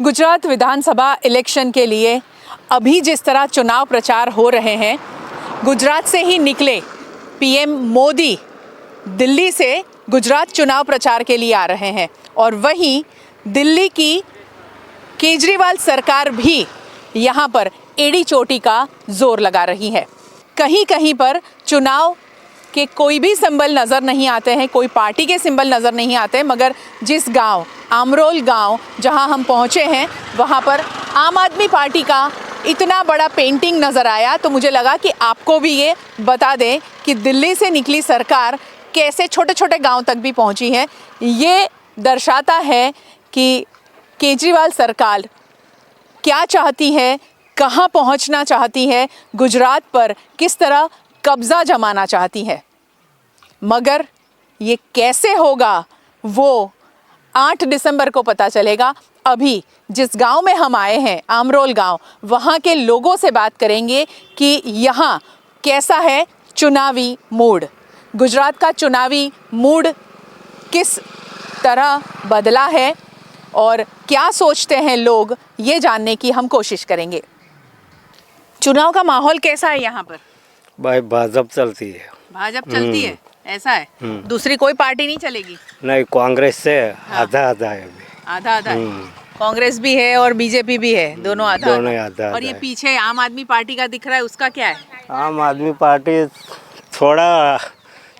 गुजरात विधानसभा election के लिए अभी जिस तरह चुनाव प्रचार हो रहे हैं, गुजरात से ही निकले पीएम मोदी दिल्ली से गुजरात चुनाव प्रचार के लिए आ रहे हैं और वहीं दिल्ली की केजरीवाल सरकार भी यहाँ पर एड़ी चोटी का जोर लगा रही है। कहीं कहीं पर चुनाव के कोई भी सिंबल नज़र नहीं आते हैं, कोई पार्टी के सिंबल नज़र नहीं आते, मगर जिस गांव आमरोल गांव जहां हम पहुंचे हैं वहां पर आम आदमी पार्टी का इतना बड़ा पेंटिंग नज़र आया, तो मुझे लगा कि आपको भी ये बता दें कि दिल्ली से निकली सरकार कैसे छोटे छोटे गांव तक भी पहुंची है। ये दर्शाता है कि केजरीवाल सरकार क्या चाहती है, कहां पहुंचना चाहती है, गुजरात पर किस तरह कब्ज़ा जमाना चाहती है। मगर ये कैसे होगा वो 8 दिसंबर को पता चलेगा। अभी जिस गांव में हम आए हैं, आमरोल गांव, वहां के लोगों से बात करेंगे कि यहाँ कैसा है चुनावी मूड, गुजरात का चुनावी मूड किस तरह बदला है और क्या सोचते हैं लोग, ये जानने की हम कोशिश करेंगे। चुनाव का माहौल कैसा है यहाँ पर? भाई भाजपा चलती है। भाजपा चलती है, ऐसा है? दूसरी कोई पार्टी नहीं चलेगी? नहीं, कांग्रेस से आधा आधा है अभी। आधा आधा है। कांग्रेस भी है और बीजेपी भी है, दोनों आधा दोनों आधा। और ये पीछे आम आदमी पार्टी का दिख रहा है, उसका क्या है? आम आदमी पार्टी थोड़ा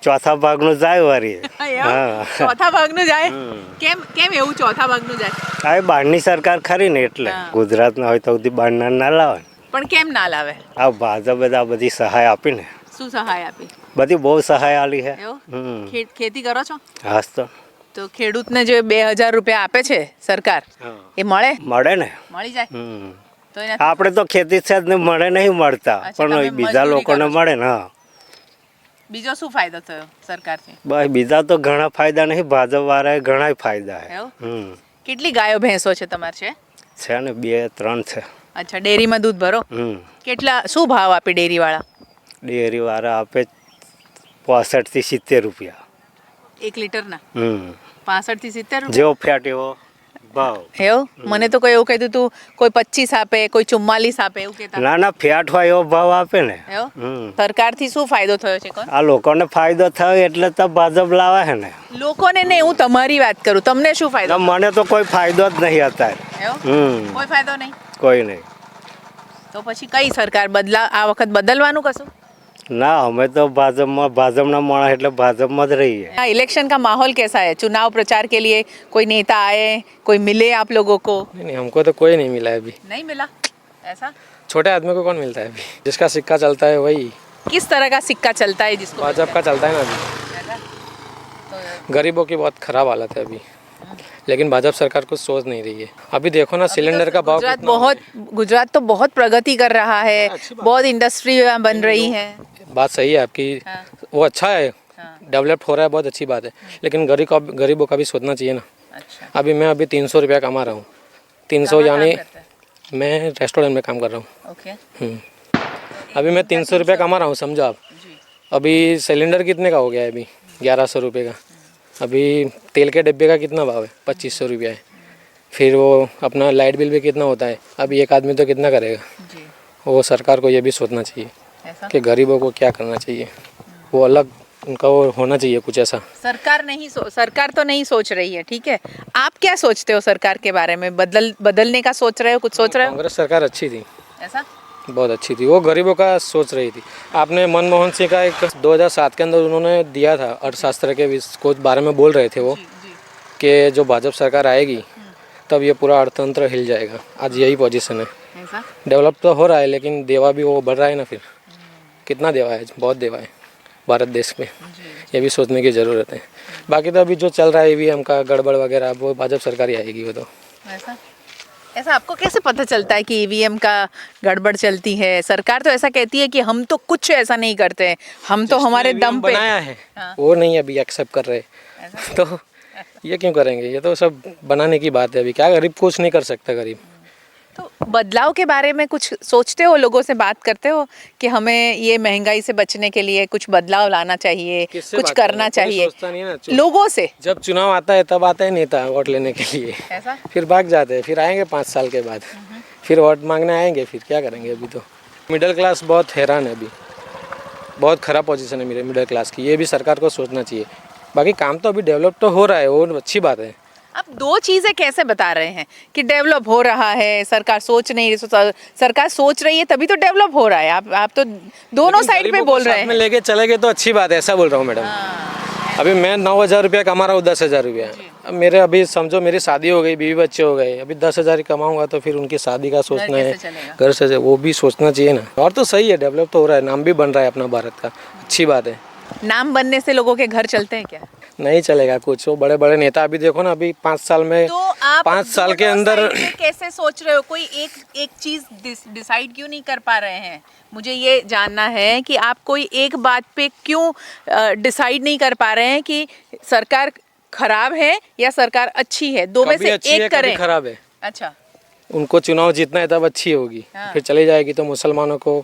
ચોથા ભાગનું જાય વારી। ચોથા ભાગનું જાય? કેમ એવું ચોથા ભાગનું જાય? આ બહારની સરકાર ખરી ને એટલે ગુજરાતના હોય તો સુધી બહારના ના લાવે। પણ કેમ ના લાવે? આ ભાજપે આ બધી સહાય આપી ને। શું સહાય આપી? બધી બહુ સહાય આલી છે। ખેતી કરો છો? હાસ તો ખેડૂતને જે 2000 રૂપિયા આપે છે સરકાર, એ મળે? મળે ને, મળી જાય। તો આપણે તો ખેતી છે જ મળે નહીં મળતા, પણ બીજા લોકોને મળે ને। બીજો શું ફાયદો થયો સરકારથી? ભાઈ બીજા તો ઘણા ફાયદા નહીં, ભાજપ વાળાએ ઘણા ફાયદા છે। કેટલી ગાયો ભેંસો છે તમારે? છે ને 2-3 છે। અચ્છા, ડેરીમાં દૂધ ભરો? કેટલા શું ભાવ આપે ડેરી વાળા? ડેરી વાળા આપે 65 થી 70 રૂપિયા 1 લીટરના। 65 થી 70 રૂપિયા જેવો ફેટ એવો ભાવ। એવું? મને તો કોઈ એવું કીધું તું કોઈ 25 આપે, કોઈ 44 આપે એવું કહેતા। ના ના, ફેટ હોય એવો ભાવ આપે ને। સરકારથી શું ફાયદો થયો છે? કોણ? આ લોકોને ફાયદો થયો એટલે તો ભાજપ લાવે છે ને। લોકોને ને, હું તમારી વાત કરું, તમને શું ફાયદો? મને તો કોઈ ફાયદો જ નહીં અત્યારે। કોઈ ફાયદો નહીં? કોઈ નહીં। તો પછી કઈ સરકાર આ વખત બદલવાનું કશું? ना, हमें तो भाजपा माणस એટલે ભાજપમાં જ रहिए। इलेक्शन का माहौल कैसा है? चुनाव प्रचार के लिए कोई नेता आए, कोई मिले आप लोगों को? नहीं, हमको तो कोई नहीं मिला है अभी। नहीं मिला? ऐसा? छोटे आदमी को कौन मिलता है अभी? जिसका सिक्का चलता है वही। किस तरह का सिक्का चलता है जिसको? भाजपा का चलता है ना अभी। गरीबों की बहुत खराब हालत है अभी, लेकिन भाजपा सरकार कुछ सोच नहीं रही है। अभी देखो ना, सिलेंडर का भाव गुजरात तो बहुत प्रगति कर रहा है, बहुत इंडस्ट्री बन रही है। बात सही है आपकी, वो अच्छा है, डेवलप हो रहा है, बहुत अच्छी बात है, लेकिन गरीबों का भी सोचना चाहिए ना। अभी मैं 300 रुपया कमा रहा हूँ। 300 यानी मैं रेस्टोरेंट में काम कर रहा हूँ। अभी मैं 300 रुपया कमा रहा हूँ, समझो आप। अभी सिलेंडर कितने का हो गया है? अभी 1100 रुपये का। अभी तेल के डिब्बे का कितना भाव है? 2500 रुपया है। फिर वो अपना लाइट बिल भी कितना होता है? अभी एक आदमी तो कितना करेगा? वो सरकार को ये भी सोचना चाहिए कि गरीबों को क्या करना चाहिए, वो अलग उनका वो होना चाहिए कुछ ऐसा। सरकार तो नहीं सोच रही है, ठीक है। आप क्या सोचते हो सरकार के बारे में? बदलने का सोच रहे हो, कुछ सोच रहे हो? कांग्रेस सरकार अच्छी थी, ऐसा? बहुत अच्छी थी, वो गरीबों का सोच रही थी। आपने मनमोहन सिंह का एक 2007 के अंदर उन्होंने दिया था, अर्थशास्त्र के कुछ बारे में बोल रहे थे वो, कि जो भाजपा सरकार आएगी तब ये पूरा अर्थतंत्र हिल जाएगा। आज यही पोजीशन है। डेवलप तो हो रहा है, लेकिन देवा भी वो बढ़ रहा है ना। फिर कितना देवा है? बहुत देवा है भारत देश में, ये भी सोचने की ज़रूरत है। बाकी तो अभी जो चल रहा है ईवीएम का गड़बड़ वगैरह, वो भाजपा सरकार ही आएगी वो तो। ऐसा आपको कैसे पता चलता है कि ईवीएम का गड़बड़ चलती है? सरकार तो ऐसा कहती है कि हम तो कुछ ऐसा नहीं करते हैं, हम तो हमारे दम पे बनाया है। वो नहीं अभी एक्सेप्ट कर रहे, तो ये क्यों करेंगे? ये तो सब बनाने की बात है। अभी क्या गरीब कुछ नहीं कर सकता गरीब। तो बदलाव के बारे में कुछ सोचते हो, लोगों से बात करते हो कि हमें ये महंगाई से बचने के लिए कुछ बदलाव लाना चाहिए, किससे कुछ बात करना करें? कोई चाहिए? सोचता नहीं है ना। लोगों से जब चुनाव आता है तब आता है नेता वोट लेने के लिए, ऐसा? फिर भाग जाते हैं, फिर आएंगे 5 साल के बाद, फिर वोट मांगने आएंगे, फिर क्या करेंगे? अभी तो मिडिल क्लास बहुत हैरान है, अभी बहुत ख़राब पोजीशन है मेरे मिडिल क्लास की। ये भी सरकार को सोचना चाहिए। बाकी काम तो अभी डेवलप तो हो रहा है, वो अच्छी बात है। आप दो चीजें कैसे बता रहे हैं कि डेवलप हो रहा है, सरकार सोच नहीं रही, सरकार सोच रही है तभी तो डेवलप हो रहा है? आप तो दोनों साइड पे गरीबों को बोल रहे साथ में हैं। लेके चले गए तो अच्छी बात है, ऐसा बोल रहा हूँ मैडम। अभी मैं 9,000 रुपया कमा रहा हूँ, 10,000 रुपया। अब मेरे अभी समझो मेरी शादी हो गई, बीवी बच्चे हो गए, अभी 10,000 ही कमाऊंगा तो फिर उनकी शादी का सोचना है, कैसे चलेगा? घर से वो भी सोचना चाहिए ना। और तो सही है, डेवलप तो हो रहा है, नाम भी बन रहा है अपना भारत का, अच्छी बात है। नाम बनने से लोगों के घर चलते हैं क्या? नहीं चलेगा कुछ। वो बड़े बड़े नेता अभी देखो ना, अभी 5 साल में, तो आप 5 साल के दोनों अंदर साइड से कैसे सोच रहे हो? कोई एक चीज डिसाइड क्यों नहीं कर पा रहे हैं? मुझे ये जानना है कि आप कोई एक बात पे क्यों डिसाइड नहीं कर पा रहे हैं कि सरकार खराब है या सरकार अच्छी है? दो में कभी से अच्छी है, एक कभी करें। खराब है। अच्छा, उनको चुनाव जीतना है तब अच्छी होगी, हाँ। फिर चली जाएगी तो मुसलमानों को।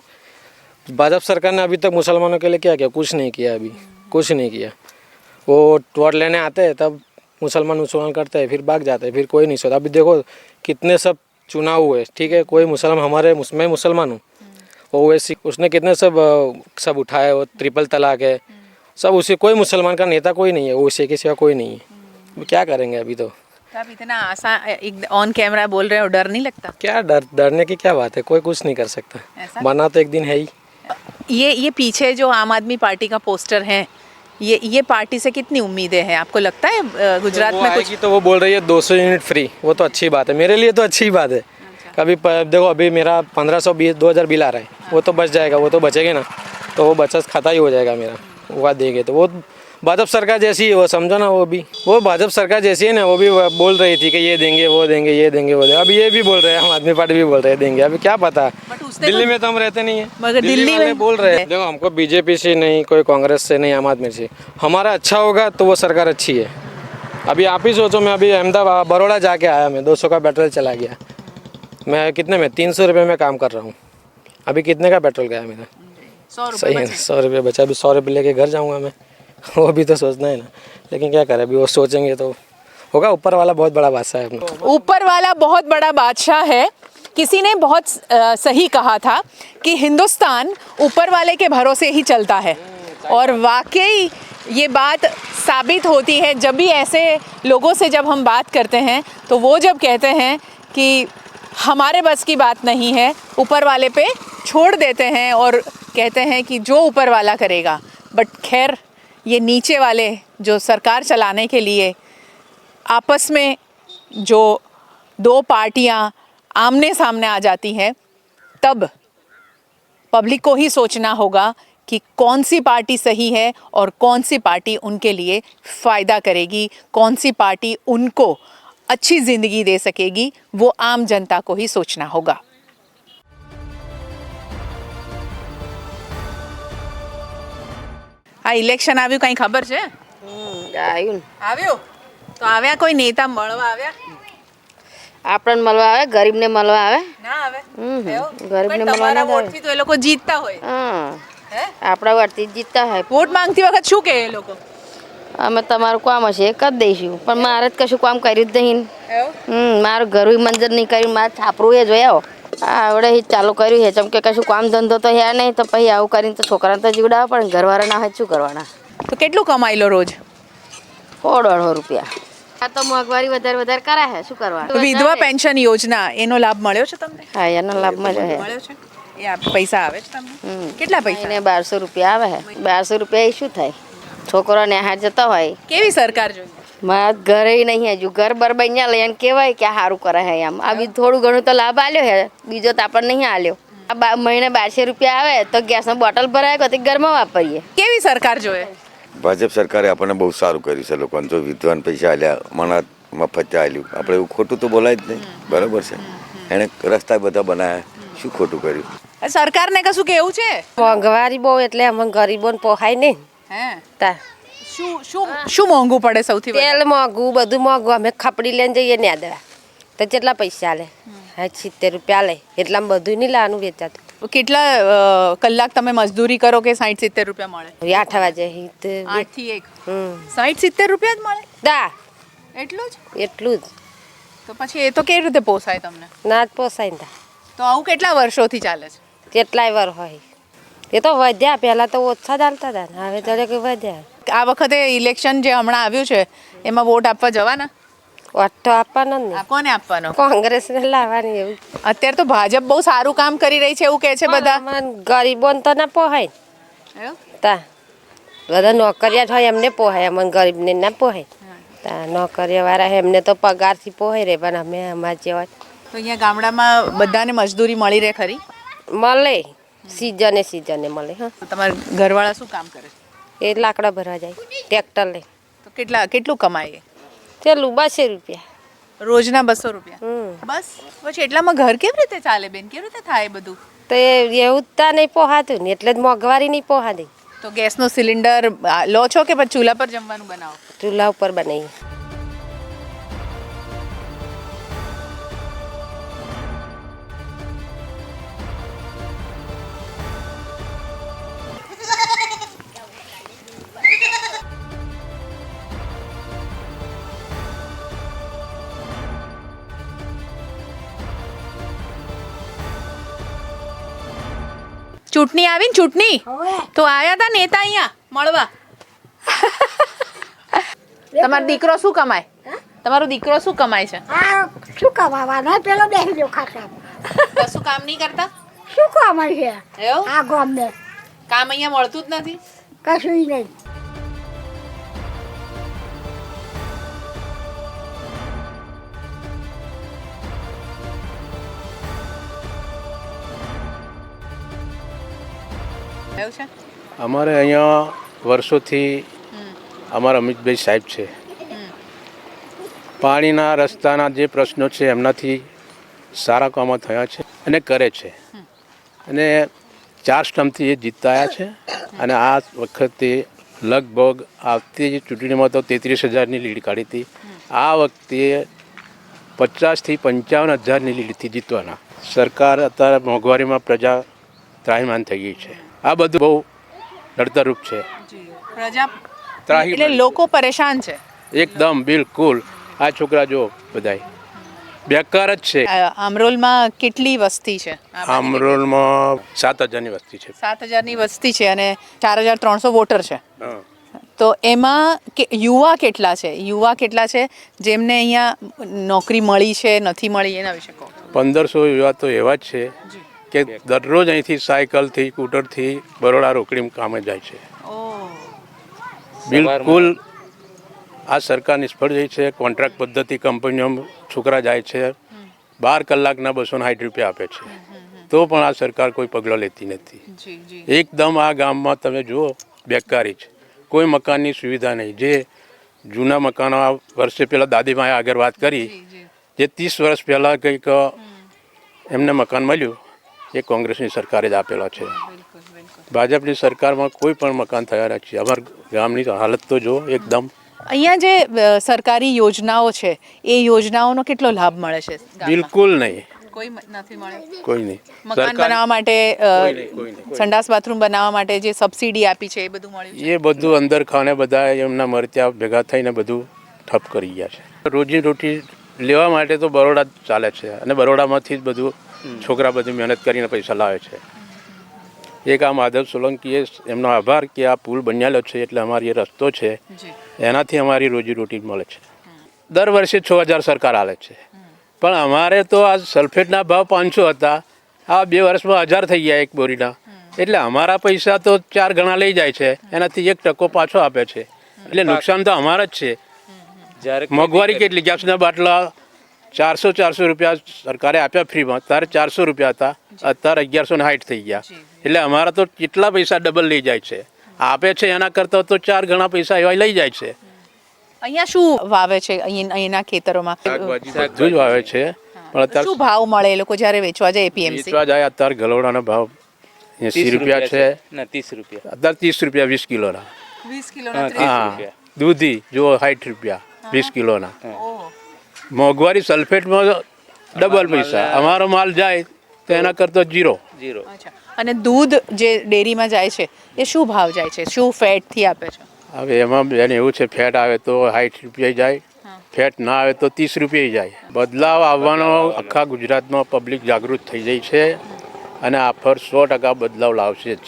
भाजपा सरकार ने अभी तक मुसलमानों के लिए क्या किया? कुछ नहीं किया, अभी कुछ नहीं किया। वो वोट लेने आते हैं तब मुसलमान करते हैं, फिर भाग जाते हैं, फिर कोई नहीं सोचता। अभी देखो कितने सब चुनाव हुए, ठीक है, कोई मुसलमान, हमारे मैं मुसलमान हूँ, ओवैसी उसने कितने सब उठाए, वो ट्रिपल तलाक है सब, उसे कोई मुसलमान का नेता कोई नहीं है, ओवैसी के सिवा कोई नहीं है। अब क्या करेंगे? अभी तो आप इतना आसान ऑन कैमरा बोल रहे हो, डर नहीं लगता? क्या डरने की क्या बात है? कोई कुछ नहीं कर सकता, ऐसा? बना तो एक दिन है ही। ये पीछे जो आम आदमी पार्टी का पोस्टर है, ये पार्टी से कितनी उम्मीदें हैं? आपको लगता है गुजरात वो में कुछ? आएगी तो वो बोल रही है 200 यूनिट फ्री, वो तो अच्छी बात है, मेरे लिए तो अच्छी बात है। कभी देखो अभी मेरा 1520 बिल आ रहा है, वो तो बच जाएगा, वो तो बचेगा ना, तो वो बचत खाता ही हो जाएगा मेरा, वो देंगे तो। वो भाजपा सरकार जैसी है, वो समझो ना, वो भाजपा सरकार जैसी है ना, वो भी बोल रही थी कि ये देंगे वो देंगे, ये देंगे वो देंगे। अब ये भी बोल रहे हैं, आम आदमी पार्टी भी बोल रहे हैं देंगे। अभी क्या पता, दिल्ली में तो हम रहते नहीं है, मगर दिल्ली वाले में बोल रहे हैं। देखो हमको बीजेपी से नहीं, कोई कांग्रेस से नहीं, आम आदमी से हमारा अच्छा होगा तो वो सरकार अच्छी है। अभी आप ही सोचो, मैं अभी अहमदाबाद बड़ौदा जाके आया, मैं 200 का पेट्रोल चला गया। मैं कितने में 300 रुपये में काम कर रहा हूँ, अभी कितने का पेट्रोल गया मेरा? 100 सही है, 100 रुपये बचा। अभी 100 रुपये लेके घर जाऊँगा मैं, वो भी तो सोचना है ना। लेकिन क्या करें, अभी वो सोचेंगे तो होगा। ऊपर वाला बहुत बड़ा बादशाह है अपना। ऊपर वाला बहुत बड़ा बादशाह है। किसी ने बहुत सही कहा था कि हिंदुस्तान ऊपर वाले के भरोसे ही चलता है, और वाकई ये बात साबित होती है जब भी ऐसे लोगों से जब हम बात करते हैं, तो वो जब कहते हैं कि हमारे बस की बात नहीं है, ऊपर वाले पे छोड़ देते हैं और कहते हैं कि जो ऊपर वाला करेगा। बट खैर, ये नीचे वाले जो सरकार चलाने के लिए आपस में जो दो पार्टियां आमने सामने आ जाती हैं, तब पब्लिक को ही सोचना होगा कि कौन सी पार्टी सही है और कौन सी पार्टी उनके लिए फ़ायदा करेगी, कौन सी पार्टी उनको अच्छी ज़िंदगी दे सकेगी, वो आम जनता को ही सोचना होगा। આ ઇલેક્શન આવ્યું, કઈ ખબર છે? આવ્યું ને. આવ્યું તો આવ્યા કોઈ નેતા મળવા આવ્યા? આપણને મળવા આવે, ગરીબને મળવા આવે. ના આવે? એવું? ગરીબને પણ મળવા તમારા ના આવે. વોટથી તો એ લોકો જીતતા હોય. હા, હે? આપણા વળતી જીતતા હોય. વોટ માંગતી વખત શું કહે એ લોકો? અમે તમારું કામ હશે એ કરી દઈશું, પણ મારે જ કશું કામ કર્યું જ નહીં. એવું? મારું ઘરું મંજૂર નહીં કર્યું, મારે છાપરું એ જોયા આવડે એ ચાલુ કર્યું છે. ચમ કે કશું કામ ધંધો તો હે નહીં, તો પછી આવું કરીને તો છોકરાને તો જીવડાવે, પણ ઘરવાળા ના હોય શું કરવાના? તો કેટલું કમાઈ લો રોજ? 100-150 રૂપિયા. આ તો મોંઘવારી વધારે વધારે કરાય છે, શું કરવાનું? વિધવા પેન્શન યોજના, એનો લાભ મળ્યો છે તમને? હા, એનો લાભ મળ્યો છે. મળ્યો છે? એ પૈસા આવે છે તમને? કેટલા પૈસા? એને 1200 રૂપિયા આવે છે. 1200 રૂપિયા એ શું થાય? છોકરો નેહાર જતો હોય. કેવી સરકાર જોઈએ? મારા ઘરે નહીં, હજુ ઘર બર બન્યા લઈ એને કહેવાય કે સારું કરે છે એમ. આ બી થોડું ઘણું તો લાભ આલ્યો છે, બીજો તો આપણને નહીં આલ્યો. આ મહિને 1200 રૂપિયા આવે તો ગેસનો બોટલ ભરાય તો ઘરમાં વાપરીએ. કેવી સરકાર જોઈએ? ભાજપ સરકારે આપણને બહુ સારું કર્યું છે. લોકોને જો વિધવાન પૈસા આલ્યા, મનાત મફત આલ્યું, આપણે એવું ખોટું તો બોલાય જ નહીં, બરાબર છે. એણે રસ્તા બધા બનાવ્યા, શું ખોટું કર્યું? સરકારને કશું કેવું છે? મોંઘવારી બહુ એટલે અમે ગરીબોને પોહાય નહીં. હે? તાર શું મોંઘું પડે સૌથી વધારે? તેલ મોંઘું, બધું મોંઘું. અમે ખપડી લઈને જઈએ ને આદરા તો કેટલા પૈસા લે? હા 70 રૂપિયા લે એટલામાં બધું નહીં લાવવાનું વેચાતું. કેટલા કલાક તમે મજદૂરી કરો કે 60-70 રૂપિયા મળે? 8 વાગે 8 થી 1 60-70 રૂપિયા જ મળે? દા એટલું જ? એટલું જ તો પછી એ તો કેવી રીતે પોસાય તમને? ના જ પોસાય ને. તો આવું કેટલા વર્ષોથી ચાલે છે? કેટલાય વાર હોય એ તો વધ્યા, પહેલાં તો ઓછા ચાલતા હતા ને હવે તો કે વધ્યા. આ વખતે ઇલેક્શન જે હમણાં આવ્યું છે એમાં વોટ આપવા જવાના? વોટ તો આપવાનો જ આ નહીં, કોને આપવાનો? કોંગ્રેસને લાવવાની. એવું અત્યારે તો ભાજપ બહુ સારું કામ કરી રહી છે એવું કહે છે બધા. પણ ગરીબોને તો ના પોહાય એવું? તા બધા નોકરિયાત હોય એમને પોહાય, અમને ગરીબને ના પોહાય. તા નોકરીવાળા એમને તો પગારથી પોહાય રે, પણ અમે અમારે જેવા તો અહીંયા ગામડામાં બધાને મજદૂરી મળી રહે ખરી? મળે, સિઝને મળે. હા, તો તમારા ઘરવાળા શું કામ કરે છે? એ લાકડા ભરવા જાય ટ્રેક્ટર લઈ. તો કેટલું કમાય? ચેલું 200 રૂપિયા રોજના 200 રૂપિયા? બસ પછી એટલામાં ઘર કેવી રીતે ચાલે બેન? કેવી રીતે થાય બધું? તો એવું જ તા નહીં પોહાતું ને, એટલે જ મોંઘવારી નહીં પોહાતી. તો ગેસનો સિલિન્ડર લો છો કે પછી ચૂલા પર જમવાનું બનાવો? ચૂલા ઉપર બનાવી. ચૂંટણી આવી ને ચૂંટણી તો આયા હતા નેતા અહીંયા મળવા. તમારો દીકરો શું કમાય? તમારો દીકરો શું કમાય છે? શું કમાવાના પેલો બેસી જો ખાતા કશું કામ નહીં કરતા? શું કામ છે એવું? આ ગામને કામ અહીંયા મળતું જ નથી? કશું નહીં. એવું છે? અમારે અહીંયા વર્ષોથી અમારા અમિતભાઈ સાહેબ છે, પાણીના રસ્તાના જે પ્રશ્નો છે એમનાથી સારા કામો થયા છે અને કરે છે, અને 4 સ્ટમ્પથી એ જીતાયા છે. અને આ વખતે લગભગ આવતી ચૂંટણીમાં તો 33,000ની લીડ કાઢી હતી, આ વખતે 50,000થી 55,000ની લીડથી જીતવાના. સરકાર અત્યારે મોંઘવારીમાં પ્રજા ત્રાહિમામ થઈ ગઈ છે. આ બધું બહુ નડતરરૂપ છે. પ્રજા એટલે લોકો પરેશાન છે એકદમ બિલકુલ. આ છોકરા જો બધાય બેકાર જ છે. આમરોલમાં કેટલી વસ્તી છે? આમરોલમાં 7,000ની વસ્તી છે. 7,000ની વસ્તી છે અને 4,300 વોટર છે. હા. તો એમાં યુવા કેટલા છે જેમને અહીંયા નોકરી મળી છે નથી મળી એના વિશે કહો. 1,500 યુવા તો એવા જ છે કે દરરોજ અહીંથી સાયકલથી સ્કૂટરથી બરોડા રોકડી કામે જાય છે. બિલકુલ આ સરકાર નિષ્ફળ જાય છે. કોન્ટ્રાક્ટ પદ્ધતિ કંપનીઓમાં છોકરા જાય છે, 12 કલાકના 260 રૂપિયા આપે છે, તો પણ આ સરકાર કોઈ પગલાં લેતી નથી. એકદમ આ ગામમાં તમે જુઓ બેકારી છે, કોઈ મકાનની સુવિધા નહીં. જે જૂના મકાનો આ વર્ષે પહેલાં દાદીમાએ આગળ વાત કરી, જે 30 વર્ષ પહેલાં કંઈક એમને મકાન મળ્યું એ કોંગ્રેસની સરકારે જ આપેલા છે. ભાજપની સરકારમાં કોઈ પણ મકાન થયા નથી. અમારા ગામની હાલત તો જો એકદમ. અહીંયા જે સરકારી યોજનાઓ છે એ યોજનાઓનો કેટલો લાભ મળે છે? બિલકુલ નહીં, કોઈ નથી મળે. કોઈ નહીં. મકાન બનાવવા માટે, સંડાસ બાથરૂમ બનાવવા માટે જે સબસિડી આપી છે એ બધું મળ્યું છે? એ બધું અંદર ખાને બધા એમના મરત્યા ભેગા થઈને બધું ઠપ કરી ગયા છે. રોજી રોટી લેવા માટે તો બરોડા ચાલે છે, અને બરોડામાંથી જ બધું છોકરા બધી મહેનત કરીને પૈસા લાવે છે. એક આ માધવ સોલંકીએ એમનો આભાર કે આ પુલ બન્યાલો છે એટલે અમારી એ રસ્તો છે, એનાથી અમારી રોજીરોટી મળે છે. દર વર્ષે 6,000 સરકાર આલે છે, પણ અમારે તો આ સલ્ફેટના ભાવ 500 હતા, આ 2 વર્ષમાં 1,000 થઈ ગયા એક બોરીના. એટલે અમારા પૈસા તો 4 ગણા લઈ જાય છે, એનાથી 1% પાછો આપે છે. એટલે નુકસાન તો અમારા જ છે. મોંઘવારી કેટલી? ગેસના બાટલા 400 રૂપિયા સરકારે આપ્યા ફ્રીમાં, ત્યારે 400 રૂપિયા હતા, અત્યારે 1,160 થઈ ગયા. એટલે અમારા તો કેટલા પૈસા ડબલ લઈ જાય છે. આપે છે એના કરતાં તો 4 ગણા પૈસા એવા લઈ જાય છે. અહીંયા શું વાવે છે? અહીંના ખેતરોમાં બધું જ વાવે છે, પણ અત્યારે શું ભાવ મળે એ લોકો જ્યારે વેચવા જાય એપીએમસી? વેચવા જાય અત્યારે ગલોડાનો ભાવ 80 રૂપિયા છે, 30 રૂપિયા અત્યારે 30 રૂપિયા 20 કિલોના. 20 કિલોના હા, દૂધી જો 60 રૂપિયા 20 કિલોના. મોંઘવારી સલ્ફેટમાં ડબલ પૈસા, અમારો માલ જાય તો એના કરતો જીરો. અચ્છા, અને દૂધ જે ડેરીમાં જાય છે એ શું ભાવ જાય છે, શું ફેટથી આપે છે? હવે એમાં બેન એવું છે, ફેટ આવે તો 60 રૂપિયા જાય, ફેટ ના આવે તો 30 રૂપિયા જાય. બદલાવ આવવાનો આખા ગુજરાતમાં પબ્લિક જાગૃત થઈ જાય છે અને આ ફર 100% બદલાવ લાવશે જ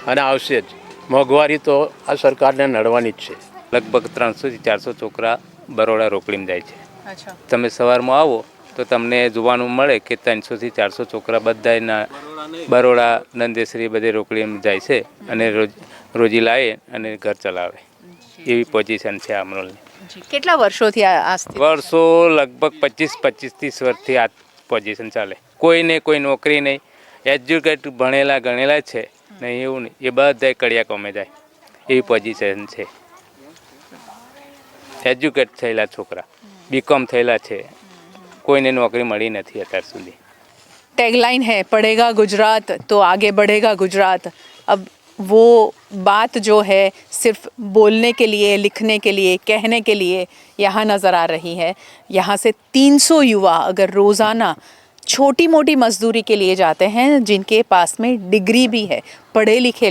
અને આવશે જ. મોંઘવારી તો આ સરકારને નડવાની જ છે. લગભગ 300 થી 400 છોકરા બરોડા રોકડીમાં જાય છે. અચ્છા, તમે સવારમાં આવો તો તમને જોવાનું મળે કે 300 થી 400 છોકરા બધાના બરોડા નંદેશ્રી બધે રોકડીમાં જાય છે અને રોજી લાવે અને ઘર ચલાવે, એવી પોઝિશન છે આમરોલની. કેટલા વર્ષોથી આ સ્થિતિ? વર્ષો લગભગ 25-30 વર્ષથી આ પોઝિશન ચાલે. કોઈને કોઈ નોકરી નહીં, એજ્યુકેટ ભણેલા ગણેલા છે નહીં એવું નહીં, એ બધા કડિયા કોમે જાય એવી પોઝિશન છે. એજ્યુકેટ થયેલા છોકરા, બીકોમ થયેલા છે, કોઈને નौकरी મળી નથી અત્યાર સુધી. टैगलाइन है पढ़ेगा गुजरात तो आगे बढ़ेगा गुजरात. अब वो बात जो है सिर्फ बोलने के लिए, लिखने के लिए, कहने के लिए यहाँ नज़र आ रही है. यहाँ से 300 युवा अगर रोज़ाना छोटी मोटी मजदूरी के लिए जाते हैं, जिनके पास में डिग्री भी है, पढ़े लिखे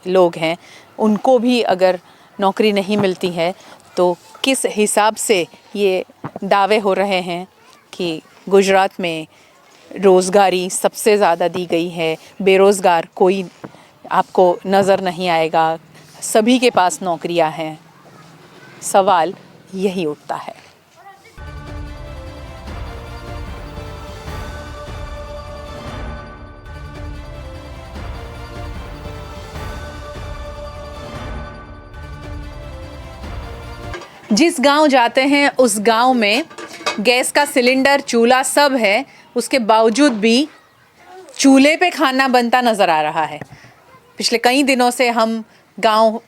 लोग हैं, उनको भी अगर नौकरी नहीं मिलती है तो किस हिसाब से ये दावे हो रहे हैं कि गुजरात में रोज़गारी सबसे ज़्यादा दी गई है, बेरोज़गार कोई आपको नज़र नहीं आएगा, सभी के पास नौकरियां हैं. सवाल यही उठता है. जिस गांव जाते हैं उस गांव में गैस का सिलेंडर, चूल्हा सब है, उसके बावजूद भी चूल्हे पे खाना बनता नज़र आ रहा है. पिछले कई दिनों से हम गांव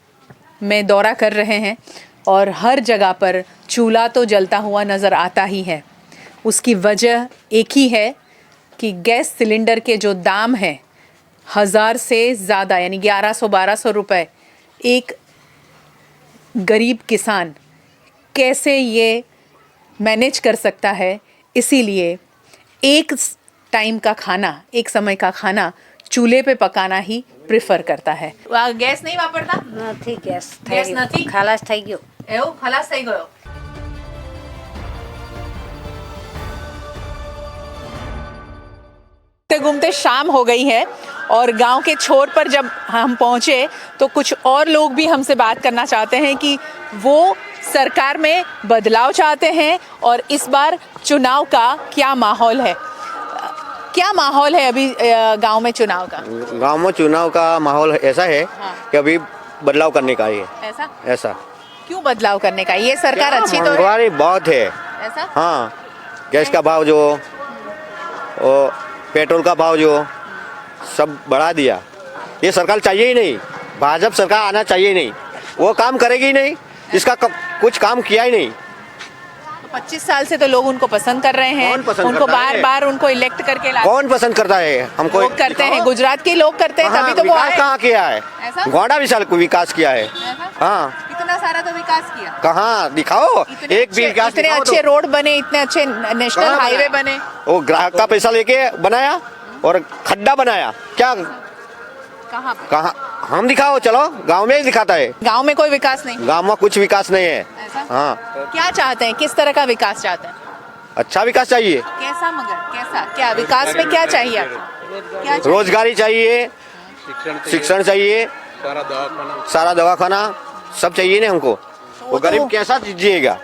में दौरा कर रहे हैं और हर जगह पर चूल्हा तो जलता हुआ नज़र आता ही है. उसकी वजह एक ही है कि गैस सिलेंडर के जो दाम हैं 1000 से ज़्यादा, यानी 1100-1200 रुपये, एक गरीब किसान कैसे ये मैनेज कर सकता है. इसीलिए एक टाइम का खाना, एक समय का खाना चूल्हे पे पकाना ही प्रेफर करता है. ગેસ નહીં વાપરતા? નથી ગેસ, ગેસ નથી? ખાલાસ થઈ ગયો. એવું ખલાસ થઈ ગયો? घूमते शाम हो गई है और गांव के छोर पर जब हम पहुंचे तो कुछ और लोग भी हमसे बात करना चाहते हैं कि वो सरकार में बदलाव चाहते हैं और इस बार चुनाव का क्या माहौल है. क्या माहौल है अभी गांव में चुनाव का? गांव में चुनाव का माहौल ऐसा है कि अभी बदलाव करने का है. ऐसा ऐसा क्यों बदलाव करने का? ये सरकार अच्छी तो है. महंगाई बहुत है. ऐसा हाँ, गैस का भाव जो और पेट्रोल का भाव जो सब बढ़ा दिया. ये सरकार चाहिए ही नहीं, भाजपा सरकार आना चाहिए ही नहीं. वो काम करेगी ही नहीं, इसका कुछ काम किया ही नहीं. 25 साल से तो लोग उनको पसंद कर रहे हैं. कौन पसंद उनको करता बार है? बार उनको इलेक्ट करके ला. कौन पसंद करता है हमको? लोग करते हैं, गुजरात के लोग करते हैं, हाँ, तभी तो वो विकास आए. कहाँ किया है? ऐसा? गौड़ा विशाल को विकास किया है. ऐसा? हाँ, इतना सारा तो विकास किया. कहाँ दिखाओ एक भी विकास इतने दिखाओ अच्छे तो. रोड बने, इतने अच्छे नेशनल कहाँ हाईवे बनाया? बने. वो ग्राहक का पैसा लेके बनाया और खड्डा बनाया. क्या कहाँ पे? कहाँ हम दिखाओ, चलो गांव में ही दिखाता है. गांव में कोई विकास नहीं. गांव में कुछ विकास नहीं है. ऐसा? हाँ, क्या चाहते हैं, किस तरह का विकास चाहते हैं? अच्छा विकास चाहिए. कैसा, मगर कैसा, क्या विकास में क्या चाहिए आपको? क्या चाहिए? रोजगारी चाहिए, शिक्षण चाहिए, सारा दवाखाना सब चाहिए ना हमको. वो गरीब कैसा जिएगा?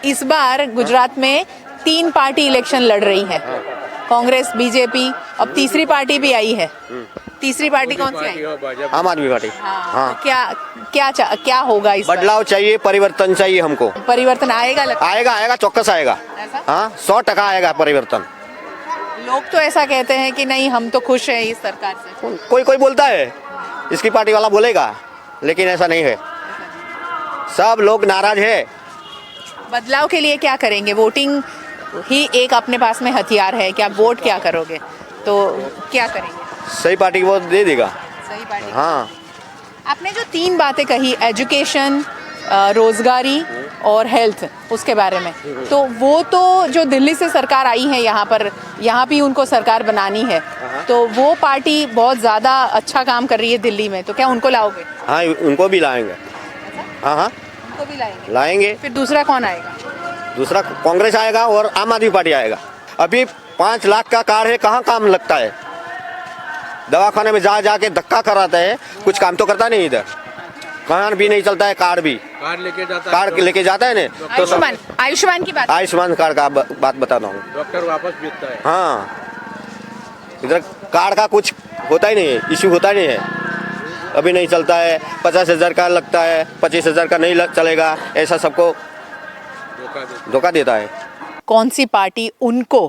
इस बार गुजरात में 3 पार्टी इलेक्शन लड़ रही है. कांग्रेस, बीजेपी, अब तीसरी पार्टी भी आई है. तीसरी पार्टी कौन सी आई? आम आदमी पार्टी. हाँ. तो क्या होगा इस बार? बदलाव चाहिए, परिवर्तन चाहिए हमको. परिवर्तन आएगा लगता आएगा आएगा, चौकस आएगा. ऐसा? हाँ, 100% आएगा परिवर्तन. लोग तो ऐसा कहते हैं कि नहीं, हम तो खुश हैं इस सरकार से. कोई कोई बोलता है, इसकी पार्टी वाला बोलेगा, लेकिन ऐसा नहीं है. सब लोग नाराज है. बदलाव के लिए क्या करेंगे? वोटिंग ही एक अपने पास में हथियार है. क्या वोट क्या करोगे तो क्या करेंगे? सही पार्टी को दे देगा. सही पार्टी. हाँ, आपने जो 3 बातें कही, एजुकेशन, रोजगारी और हेल्थ, उसके बारे में। तो वो तो जो दिल्ली से सरकार आई है यहाँ पर, यहाँ भी उनको सरकार बनानी है, तो वो पार्टी बहुत ज़्यादा अच्छा काम कर रही है दिल्ली में, तो क्या उनको लाओगे? हाँ, उनको भी लाएंगे। हाँ हाँ, उनको भी लाएंगे। लाएंगे। फिर दूसरा कौन आएगा? दूसरा कांग्रेस आएगा और आम आदमी पार्टी आएगा। अभी 5 लाख का कार्ड है, कहाँ काम लगता है? दवाखाने में जा के धक्का कराते हैं, कुछ काम तो करता नहीं इधर। कहाँ भी नहीं चलता है कार्ड भी। कार्ड लेके जाता है ना, तो आयुष्मान की बात, आयुष्मान कार्ड का बात बताता हूँ। डॉक्टर वापस भेजता है। हाँ, इधर कार्ड का कुछ होता ही नहीं है, इश्यू होता ही नहीं है, अभी नहीं चलता है। 50,000 का लगता है, 25,000 का नहीं चलेगा, ऐसा सबको धोखा देता है। कौन सी पार्टी उनको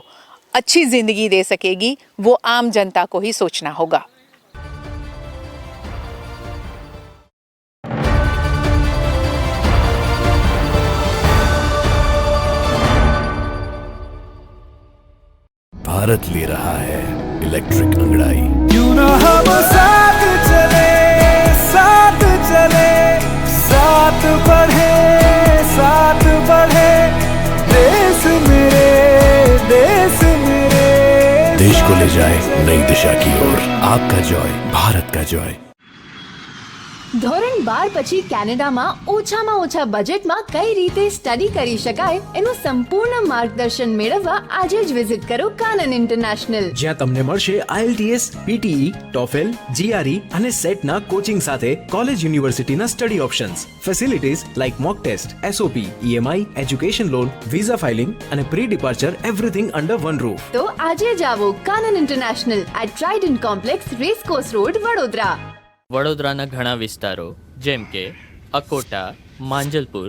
अच्छी जिंदगी दे सकेगी, वो आम जनता को ही सोचना होगा। भारत ले रहा है इलेक्ट्रिक अंगड़ाई। क्यों ना हम साथ चले, साथ चले, साथ बढ़े, साथ बढ़े, देश मेरे, देश मेरे। देश को ले जाए नई दिशा की ओर। आपका जॉय, भारत का जॉय। ધોરણ 12 પછી કેનેડામાં ઓછામાં ઓછા બજેટમાં કઈ રીતે સ્ટડી કરી શકાય એનું સંપૂર્ણ માર્ગદર્શન મેળવવા આજે જ વિઝિટ કરો કાનન ઇન્ટરનેશનલ, જ્યાં તમને મળશે IELTS, PTE, TOEFL, GRE અને સેટના કોચિંગ સાથે કોલેજ યુનિવર્સિટીના study options, facilities like mock test, SOP, EMI, education loan, visa filing અને pre departure, everything under one roof. તો આજે જ આવો Kanan International at Trident Complex, racecourse road, Vadodara. વડોદરાના ઘણા વિસ્તારો જેમ કે અકોટા, માંજલપુર,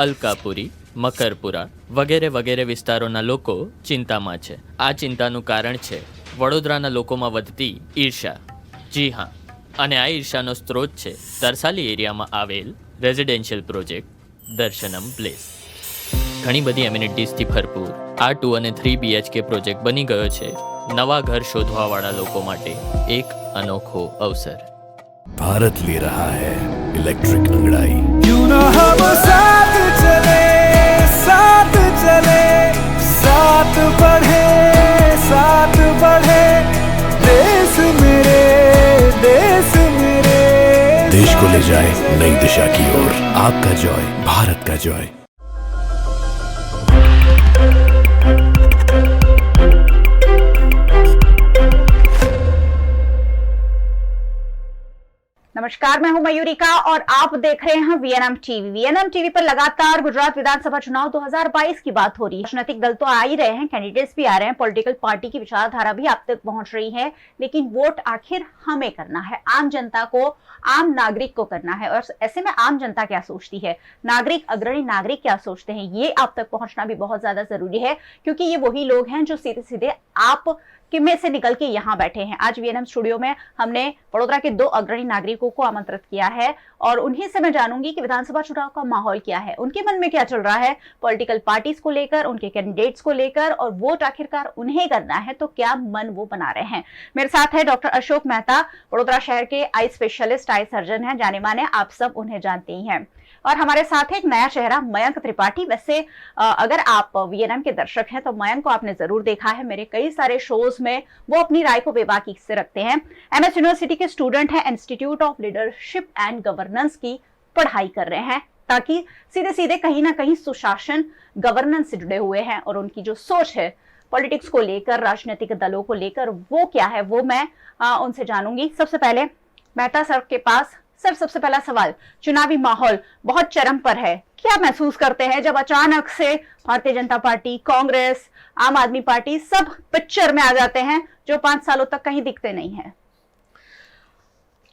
અલકાપુરી, મકરપુરા વગેરે વગેરે વિસ્તારોના લોકો ચિંતામાં છે. આ ચિંતાનું કારણ છે વડોદરાના લોકોમાં વધતી ઈર્ષા. જી હા, અને આ ઈર્ષાનો સ્ત્રોત છે તરસાલી એરિયામાં આવેલ રેઝિડેન્શિયલ પ્રોજેક્ટ દર્શનમ પ્લેસ. ઘણી બધી એમ્યુનિટીઝથી ભરપૂર આ 2 અને 3 BHK પ્રોજેક્ટ બની ગયો છે નવા ઘર શોધવાવાળા લોકો માટે એક અનોખો અવસર. भारत ले रहा है इलेक्ट्रिक अंगड़ाई। क्यों ना हम साथ चले, साथ चले, साथ बढ़े, साथ बढ़े, देश मेरे, देश मेरे। देश को ले जाए नई दिशा की ओर। आपका जॉय, भारत का जॉय। नमस्कार, मैं हूं मयूरिका और आप देख रहे हैं VNM टीवी। VNM टीवी पर लगातार गुजरात विधानसभा चुनाव 2022 की बात हो रही है। राजनीतिक दल तो आ ही रहे हैं, कैंडिडेट्स भी आ रहे हैं, पॉलिटिकल पार्टी की विचारधारा भी आप तक पहुंच रही है, लेकिन वोट आखिर हमें करना है, आम जनता को, आम नागरिक को करना है। और ऐसे में आम जनता क्या सोचती है, नागरिक, अग्रणी नागरिक क्या सोचते हैं, ये आप तक पहुंचना भी बहुत ज्यादा जरूरी है, क्योंकि ये वही लोग हैं जो सीधे सीधे आप कि में से निकल के यहाँ बैठे हैं। आज VNM स्टूडियो में हमने वडोदरा के 2 अग्रणी नागरिकों को आमंत्रित किया है और उन्हीं से मैं जानूंगी कि विधानसभा चुनाव का माहौल क्या है, उनके मन में क्या चल रहा है, पॉलिटिकल पार्टीज को लेकर, उनके कैंडिडेट्स को लेकर, और वोट आखिरकार उन्हें करना है तो क्या मन वो बना रहे हैं। मेरे साथ है डॉक्टर अशोक मेहता, वडोदरा शहर के आई स्पेशलिस्ट, आई सर्जन हैं, जाने माने, आप सब उन्हें जानते ही हैं। और हमारे साथ है एक नया चेहरा मयंक त्रिपाठी। वैसे अगर आप VNM के दर्शक हैं तो मयंक को आपने जरूर देखा है, मेरे कई सारे शोज में वो अपनी राय को बेबाकी से रखते हैं। MS यूनिवर्सिटी के स्टूडेंट हैं, institute of leadership and governance की पढ़ाई कर रहे हैं, ताकि सीधे सीधे कहीं ना कहीं सुशासन, गवर्नेंस से जुड़े हुए हैं, और उनकी जो सोच है पॉलिटिक्स को लेकर, राजनीतिक दलों को लेकर, वो क्या है, वो मैं उनसे जानूंगी। सबसे पहले मेहता सर के पास, सर सबसे पहला सवाल, चुनावी माहौल बहुत चरम पर है, क्या महसूस करते हैं जब अचानक से भारतीय जनता पार्टी, कांग्रेस, आम आदमी पार्टी सब पिक्चर में आ जाते हैं, जो 5 सालों तक कहीं दिखते नहीं हैं?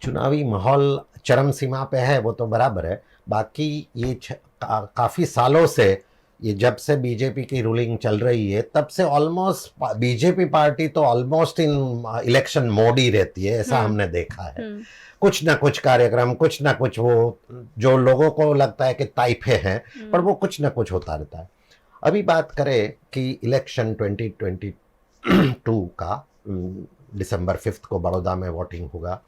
चुनावी माहौल चरम सीमा पे है, वो तो बराबर है। बाकी ये काफ़ी सालों से, ये जब से बीजेपी की रूलिंग चल रही है तब से ऑलमोस्ट बीजेपी पार्टी तो ऑलमोस्ट इन इलेक्शन मोड ही रहती है, ऐसा हमने देखा है। कुछ ना कुछ कार्यक्रम, कुछ ना कुछ, वो जो लोगों को लगता है कि ताइफे हैं, पर वो कुछ ना कुछ होता रहता है। अभी बात करें कि इलेक्शन 2022 का, दिसंबर 5 को बड़ौदा में वोटिंग होगा।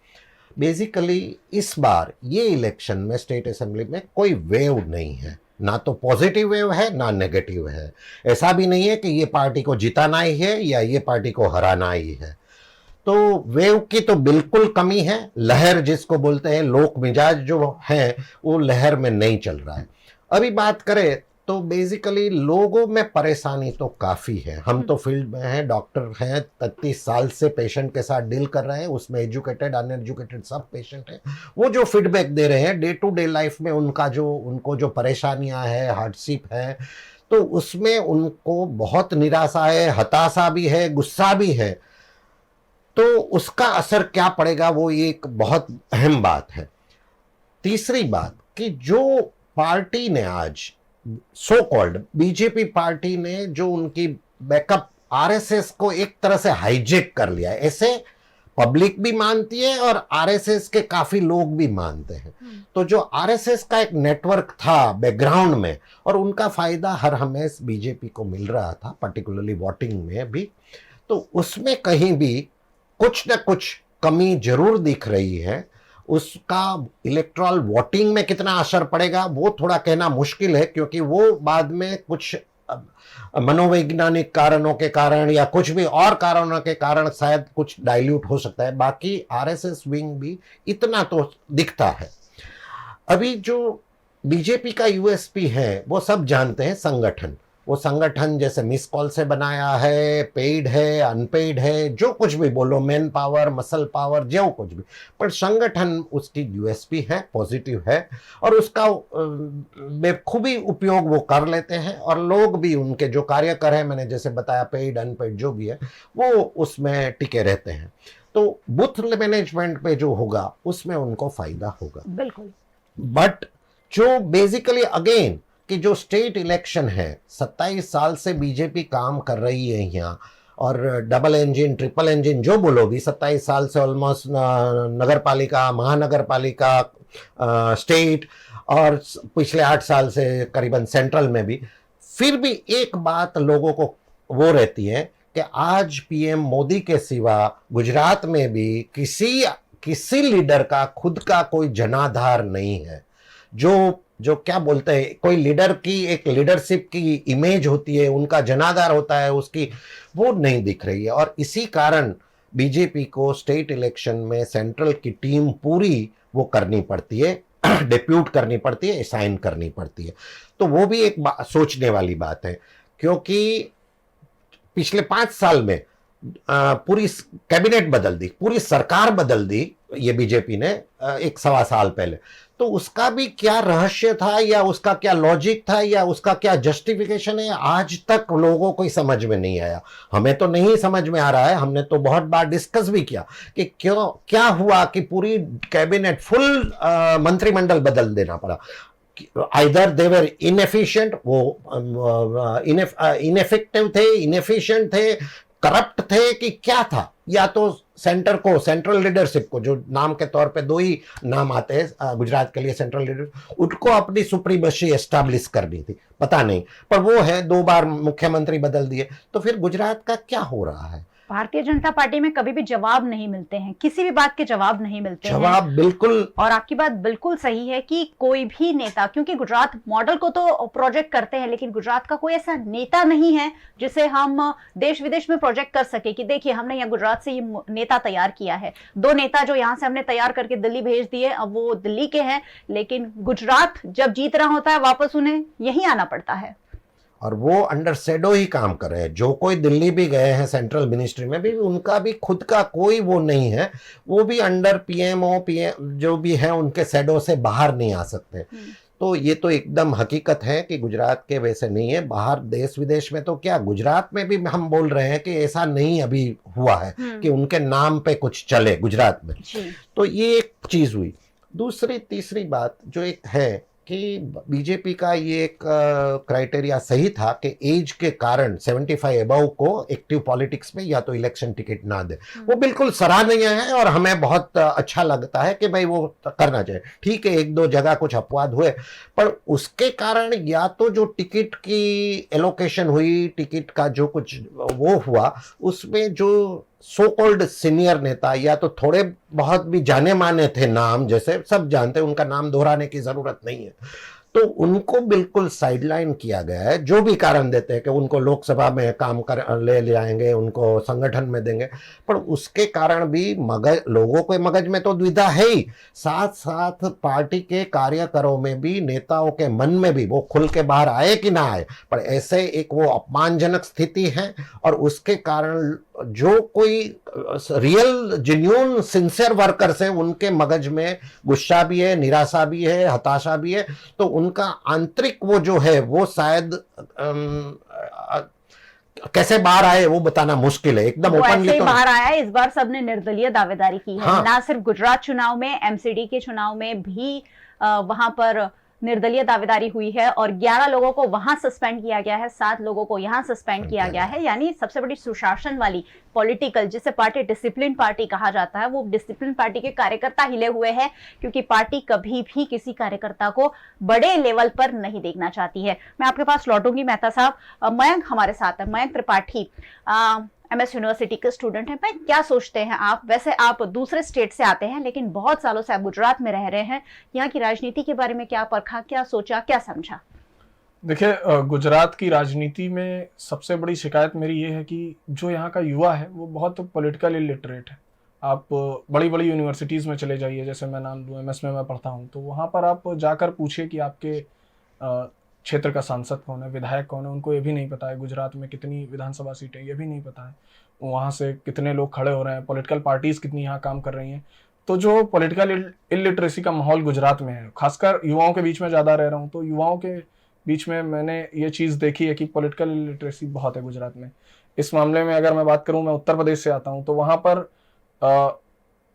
बेसिकली इस बार ये इलेक्शन में स्टेट असेंबली में कोई वेव नहीं है, ना तो पॉजिटिव वेव है ना नेगेटिव है। ऐसा भी नहीं है कि ये पार्टी को जिताना ही है या ये पार्टी को हराना ही है। तो वेव की तो बिल्कुल कमी है, लहर जिसको बोलते हैं, लोक मिजाज जो है वो लहर में नहीं चल रहा है। अभी बात करें तो बेसिकली लोगों में परेशानी तो काफ़ी है। हम तो फील्ड में हैं, डॉक्टर हैं, 33 साल से पेशेंट के साथ डील कर रहे हैं, उसमें एजुकेटेड अनएजुकेटेड सब पेशेंट हैं। वो जो फीडबैक दे रहे हैं डे टू डे लाइफ में उनको जो परेशानियां हैं, हार्डशिप है, तो उसमें उनको बहुत निराशा है, हताशा भी है, गुस्सा भी है। तो उसका असर क्या पड़ेगा वो एक बहुत अहम बात है। तीसरी बात कि जो पार्टी ने आज सो कॉल्ड बीजेपी पार्टी ने जो उनकी बैकअप आरएसएस को एक तरह से हाईजेक कर लिया है, ऐसे पब्लिक भी मानती है और आरएसएस के काफी लोग भी मानते हैं। तो जो आरएसएस का एक नेटवर्क था बैकग्राउंड में और उनका फायदा हर हमेशा बीजेपी को मिल रहा था, पर्टिकुलरली वोटिंग में भी, तो उसमें कहीं भी कुछ न कुछ कमी जरूर दिख रही है। उसका इलेक्ट्रल वोटिंग में कितना असर पड़ेगा वो थोड़ा कहना मुश्किल है, क्योंकि वो बाद में कुछ मनोवैज्ञानिक कारणों के कारण या कुछ भी और कारणों के कारण शायद कुछ डाइल्यूट हो सकता है। बाकी आरएसएस विंग भी इतना तो दिखता है। अभी जो बीजेपी का यूएसपी है वो सब जानते हैं, संगठन। वो संगठन जैसे मिस कॉल से बनाया है, पेड है, अनपेड है, जो कुछ भी बोलो, मैन पावर, मसल पावर, जो कुछ भी, पर संगठन उसकी यूएसपी है, पॉजिटिव है और उसका बेखूबी उपयोग वो कर लेते हैं। और लोग भी उनके जो कार्यकर हैं, मैंने जैसे बताया पेड अनपेड जो भी है, वो उसमें टिके रहते हैं। तो बूथ मैनेजमेंट पे जो होगा उसमें उनको फायदा होगा बिल्कुल। बट जो बेसिकली अगेन कि जो स्टेट इलेक्शन है, 27 साल से बीजेपी काम कर रही है यहाँ, और डबल इंजन ट्रिपल इंजन जो बोलो भी, 27 साल से ऑलमोस्ट नगर पालिका, महानगर पालिका, स्टेट, और पिछले 8 साल से करीबन सेंट्रल में भी, फिर भी एक बात लोगों को वो रहती है कि आज पीएम मोदी के सिवा गुजरात में भी किसी लीडर का खुद का कोई जनाधार नहीं है। जो क्या बोलते हैं, कोई लीडर की एक लीडरशिप की इमेज होती है, उनका जनाधार होता है उसकी, वो नहीं दिख रही है। और इसी कारण बीजेपी को स्टेट इलेक्शन में सेंट्रल की टीम पूरी वो करनी पड़ती है, डिप्यूट करनी पड़ती है, असाइन करनी पड़ती है। तो वो भी एक सोचने वाली बात है, क्योंकि पिछले 5 साल में पूरी कैबिनेट बदल दी, पूरी सरकार बदल दी ये बीजेपी ने 1-1.25 साल पहले। तो उसका भी क्या रहस्य था या उसका क्या लॉजिक था या उसका क्या जस्टिफिकेशन है, आज तक लोगों को समझ में नहीं आया। हमें तो नहीं समझ में आ रहा है। हमने तो बहुत बार डिस्कस भी किया कि क्यों क्या हुआ कि पूरी कैबिनेट फुल मंत्रिमंडल बदल देना पड़ा। आइदर दे वर इनएफिशिएंट, वो इनएफेक्टिव थे, इनएफिशिएंट थे, करप्ट थे, कि क्या था, या तो सेंटर को, सेंट्रल लीडरशिप को, जो नाम के तौर पे 2 ही नाम आते हैं गुजरात के लिए सेंट्रल लीडर, उनको अपनी सुप्रीमेसी एस्टैब्लिश करनी थी, पता नहीं। पर वो है 2 बार मुख्यमंत्री बदल दिए। तो फिर गुजरात का क्या हो रहा है? भारतीय जनता पार्टी में कभी भी जवाब नहीं मिलते हैं, किसी भी बात के जवाब नहीं मिलते हैं। जवाब बिल्कुल, और आपकी बात बिल्कुल सही है कि कोई भी नेता, क्योंकि गुजरात मॉडल को तो प्रोजेक्ट करते हैं, लेकिन गुजरात का कोई ऐसा नेता नहीं है जिसे हम देश विदेश में प्रोजेक्ट कर सके कि देखिए हमने यहाँ गुजरात से ये नेता तैयार किया है। 2 नेता जो यहाँ से हमने तैयार करके दिल्ली भेज दिए, अब वो दिल्ली के हैं, लेकिन गुजरात जब जीत रहा होता है वापस उन्हें यहीं आना पड़ता है। और वो अंडर शेडो ही काम कर रहे हैं। जो कोई दिल्ली भी गए हैं सेंट्रल मिनिस्ट्री में भी, उनका भी खुद का कोई वो नहीं है, वो भी अंडर पीएमओ जो भी है उनके शेडो से बाहर नहीं आ सकते। तो ये तो एकदम हकीकत है कि गुजरात के वैसे नहीं है। बाहर देश विदेश में तो क्या, गुजरात में भी हम बोल रहे हैं कि ऐसा नहीं अभी हुआ है कि उनके नाम पे कुछ चले गुजरात में। तो ये एक चीज हुई। दूसरी तीसरी बात जो एक है कि बीजेपी का ये एक क्राइटेरिया सही था कि एज के कारण 75 अबव को एक्टिव पॉलिटिक्स में या तो इलेक्शन टिकट ना दे। वो बिल्कुल सराहनीय है और हमें बहुत अच्छा लगता है कि भाई वो करना चाहिए। ठीक है, 1-2 जगह कुछ अपवाद हुए, पर उसके कारण या तो जो टिकट की एलोकेशन हुई, टिकट का जो कुछ वो हुआ, उसमें जो सो कॉल्ड सीनियर नेता या तो थोड़े बहुत भी जाने माने थे नाम, जैसे सब जानते हैं, उनका नाम दोहराने की जरूरत नहीं है, तो उनको बिल्कुल साइडलाइन किया गया है। जो भी कारण देते हैं कि उनको लोकसभा में काम कर ले जाएंगे, उनको संगठन में देंगे, पर उसके कारण भी मगज, लोगों के मगज में तो द्विधा है ही, साथ साथ पार्टी के कार्यकर्ताओं में भी, नेताओं के मन में भी वो खुल के बाहर आए कि ना आए, पर ऐसे एक वो अपमानजनक स्थिति है। और उसके कारण जो कोई रियल जेन्युइन सिंसियर वर्कर्स हैं उनके मगज में गुस्सा भी है, निराशा भी है, हताशा भी है, तो उनका आंतरिक वो जो है वो शायद कैसे बाहर आए वो बताना मुश्किल है, एकदम वो ऐसे ओपनली ही तो बाहर आया है। इस बार सबने निर्दलीय दावेदारी की है। हाँ। ना सिर्फ गुजरात चुनाव में, एमसीडी के चुनाव में भी वहां पर निर्दलीय दावेदारी हुई है और 11 लोगों को वहां सस्पेंड किया गया है, 7 लोगों को यहां सस्पेंड किया गया है। यानी सबसे बड़ी सुशासन वाली पॉलिटिकल, जिसे पार्टी डिसिप्लिन पार्टी कहा जाता है, वो डिसिप्लिन पार्टी के कार्यकर्ता हिले हुए हैं, क्योंकि पार्टी कभी भी किसी कार्यकर्ता को बड़े लेवल पर नहीं देखना चाहती है। मैं आपके पास लौटूंगी मेहता साहब। मयंक हमारे साथ है, मयंक त्रिपाठी एमएस यूनिवर्सिटी के स्टूडेंट हैं। भाई क्या सोचते हैं आप? वैसे आप दूसरे स्टेट से आते हैं, लेकिन बहुत सालों से आप गुजरात में रह रहे हैं। यहाँ की राजनीति के बारे में क्या परखा, क्या सोचा, क्या समझा? देखिए, गुजरात की राजनीति में सबसे बड़ी शिकायत मेरी ये है कि जो यहाँ का युवा है वो बहुत पॉलिटिकल इलिटरेट है। आप बड़ी बड़ी यूनिवर्सिटीज़ में चले जाइए, जैसे मैं नाम लूँ, एमएस में मैं पढ़ता हूँ, तो वहाँ पर आप जाकर पूछिए कि आपके क्षेत्र का सांसद कौन है, विधायक कौन है, उनको ये भी नहीं पता है। गुजरात में कितनी विधानसभा सीटें, ये भी नहीं पता है। वहाँ से कितने लोग खड़े हो रहे हैं, पॉलिटिकल पार्टीज़ कितनी यहाँ काम कर रही हैं। तो जो पॉलिटिकल इलिटरेसी का माहौल गुजरात में है, खासकर युवाओं के बीच में ज़्यादा रह रहा हूँ, तो युवाओं के बीच में मैंने ये चीज़ देखी है कि पॉलिटिकल लिटरेसी बहुत है गुजरात में। इस मामले में अगर मैं बात करूं, मैं उत्तर प्रदेश से आता हूं, तो वहां पर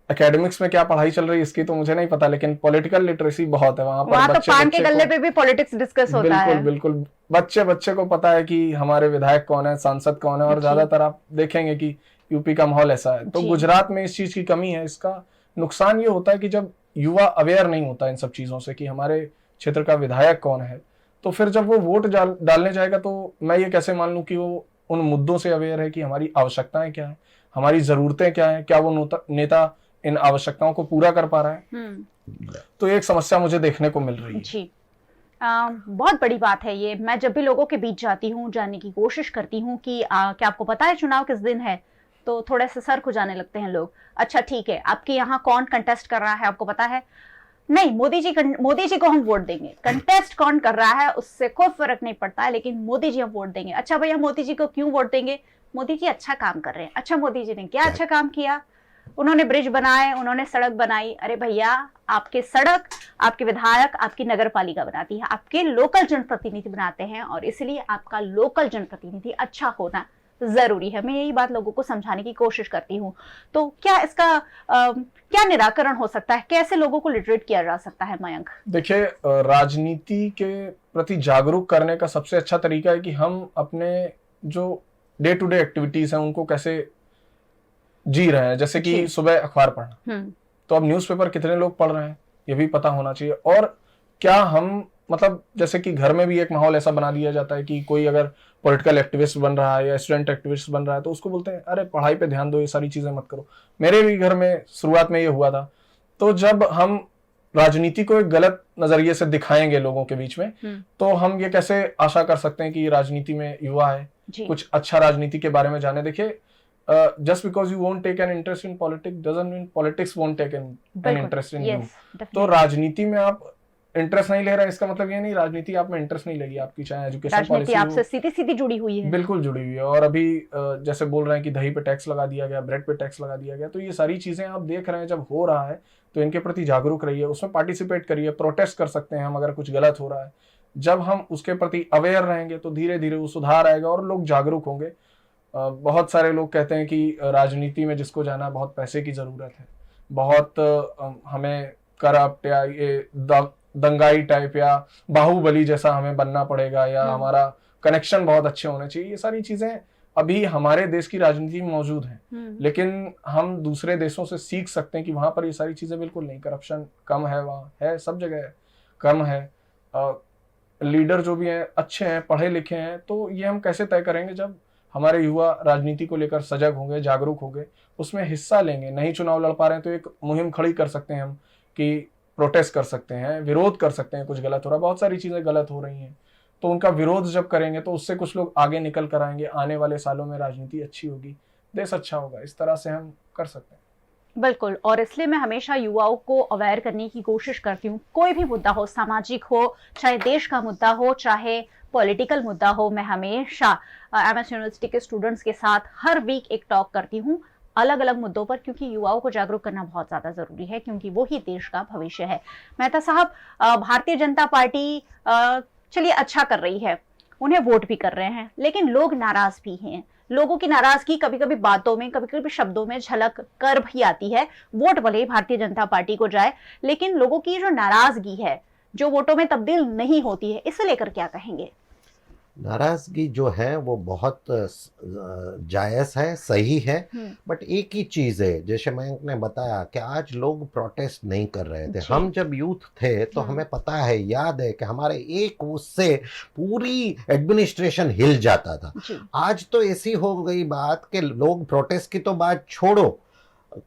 एकेडमिक्स में क्या पढ़ाई चल रही है इसकी तो मुझे नहीं पता, लेकिन पॉलिटिकल लिटरेसी बहुत है वहां पर। तो पान के गल्ले पे भी पॉलिटिक्स डिस्कस होता है। बिल्कुल बच्चे को पता है कि हमारे विधायक कौन है, सांसद कौन है, और ज्यादातर आप देखेंगे कि यूपी का माहौल ऐसा है। तो गुजरात में इस चीज की कमी है। इसका नुकसान ये होता है कि जब युवा अवेयर नहीं होता इन सब चीजों से कि हमारे क्षेत्र का विधायक कौन है, तो फिर जब वो वोट डालने जाएगा तो मैं ये कैसे मान लूं कि वो उन मुद्दों से अवेयर है कि हमारी आवश्यकताएं क्या है, हमारी जरूरतें क्या है, क्या वो नेता इन आवश्यकताओं को पूरा कर पा रहा है। तो एक समस्या मुझे देखने को मिल रही है। जी, बहुत बड़ी बात है ये। मैं जब भी लोगों के बीच जाती हूँ, जानने की कोशिश करती हूँ कि क्या आपको पता है चुनाव किस दिन है, तो थोड़े से सर खुजाने लगते हैं लोग। अच्छा ठीक है, आपके यहाँ कौन कंटेस्ट कर रहा है आपको पता है? नहीं, मोदी जी को हम वोट देंगे। कंटेस्ट कौन कर रहा है उससे कोई फर्क नहीं पड़ता है, लेकिन मोदी जी हम वोट देंगे। अच्छा भैया, मोदी जी को क्यों वोट देंगे? मोदी जी अच्छा काम कर रहे हैं। अच्छा, मोदी जी ने क्या अच्छा काम किया? उन्होंने ब्रिज बनाए, उन्होंने सड़क बनाई। अरे भैया, आपके सड़क आपके विधायक, आपकी नगर पालिका बनाती है, आपके लोकल जनप्रतिनिधि बनाते हैं, और इसलिए आपका लोकल जनप्रतिनिधि अच्छा होना जरूरी है। मैं यही बात लोगों को समझाने की कोशिश करती हूँ। तो क्या इसका क्या निराकरण हो सकता है? कैसे लोगों को लिटरेट किया जा सकता है? मयंक, देखिए, राजनीति के प्रति जागरूक करने का सबसे अच्छा तरीका है कि हम अपने जो डे टू डे एक्टिविटीज हैं उनको कैसे जी रहे हैं। जैसे कि सुबह अखबार पढ़ना, तो अब न्यूज़पेपर कितने लोग पढ़ रहे हैं ये भी पता होना चाहिए। और क्या हम, मतलब जैसे कि घर में भी एक माहौल ऐसा बना दिया जाता है कि कोई अगर पॉलिटिकल एक्टिविस्ट बन रहा है या स्टूडेंट एक्टिविस्ट बन रहा है तो उसको बोलते हैं अरे पढ़ाई पे ध्यान दो, ये सारी चीजें मत करो। मेरे भी घर में शुरुआत में ये हुआ था। तो जब हम राजनीति को एक गलत नजरिए से दिखाएंगे लोगों के बीच में, तो हम ये कैसे आशा कर सकते हैं कि राजनीति में युवा है, कुछ अच्छा राजनीति के बारे में जाने। देखिए, just because you won't take an interest in politics doesn't mean politics won't take an interest in you. तो राजनीति में आप इंटरेस्ट नहीं ले रहे, इसका मतलब ये नहीं राजनीति आप में इंटरेस्ट नहीं लगी। आपकी चाहे एजुकेशन पॉलिसी आपसे सीधी जुड़ी हुई है, बिल्कुल जुड़ी हुई है। और अभी जैसे बोल रहे हैं कि दही पे टैक्स लगा दिया गया, ब्रेड पे टैक्स लगा दिया गया, तो ये सारी चीजें आप देख रहे हैं जब हो रहा है तो इनके प्रति जागरूक रहिए, उसमें पार्टिसिपेट करिए, प्रोटेस्ट कर सकते हैं हम अगर कुछ गलत हो रहा है। जब हम उसके प्रति अवेयर रहेंगे तो धीरे धीरे वो सुधार आएगा और लोग जागरूक होंगे। बहुत सारे लोग कहते हैं कि राजनीति में जिसको जाना बहुत पैसे की जरूरत है, बहुत हमें करप्ट या ये दंगाई टाइप या बाहुबली जैसा हमें बनना पड़ेगा, या हमारा कनेक्शन बहुत अच्छे होने चाहिए। ये सारी चीजें अभी हमारे देश की राजनीति में मौजूद हैं, लेकिन हम दूसरे देशों से सीख सकते हैं कि वहां पर ये सारी चीजें बिल्कुल नहीं। करप्शन कम है, वहाँ है, सब जगह कम है। लीडर जो भी हैं अच्छे हैं, पढ़े लिखे हैं। तो ये हम कैसे तय करेंगे जब हमारे युवा राजनीति को लेकर सजग होंगे, जागरूक होंगे, उसमें हिस्सा लेंगे। नहीं चुनाव लड़ पा रहे हैं तो एक मुहिम खड़ी कर सकते हैं हम कि प्रोटेस्ट कर सकते हैं, विरोध कर सकते हैं, कुछ गलत हो रहा है, बहुत सारी चीज़ें गलत हो रही हैं, तो उनका विरोध जब करेंगे तो उससे कुछ लोग आगे निकल कर आएंगे। आने वाले सालों में राजनीति अच्छी होगी, देश अच्छा होगा। इस तरह से हम कर सकते हैं। बिल्कुल, और इसलिए मैं हमेशा युवाओं को अवेयर करने की कोशिश करती हूँ। कोई भी मुद्दा हो, सामाजिक हो, चाहे देश का मुद्दा हो, चाहे पॉलिटिकल मुद्दा हो, मैं हमेशा एमएस यूनिवर्सिटी के स्टूडेंट्स के साथ हर वीक एक टॉक करती हूँ अलग अलग मुद्दों पर, क्योंकि युवाओं को जागरूक करना बहुत ज्यादा जरूरी है, क्योंकि वो ही देश का भविष्य है। मेहता साहब, भारतीय जनता पार्टी चलिए अच्छा कर रही है, उन्हें वोट भी कर रहे हैं, लेकिन लोग नाराज भी हैं। लोगों की नाराजगी कभी कभी बातों में, कभी कभी शब्दों में झलक कर भी आती है। वोट भले ही भारतीय जनता पार्टी को जाए, लेकिन लोगों की जो नाराजगी है, जो वोटों में तब्दील नहीं होती है, इसे लेकर क्या कहेंगे? नाराजगी जो है वो बहुत जायज़ है, सही है, बट एक ही चीज़ है, जैसे मयंक ने बताया कि आज लोग प्रोटेस्ट नहीं कर रहे थे। हम जब यूथ थे तो हमें पता है, याद है कि हमारे एक उससे पूरी एडमिनिस्ट्रेशन हिल जाता था। आज तो ऐसी हो गई बात कि लोग प्रोटेस्ट की तो बात छोड़ो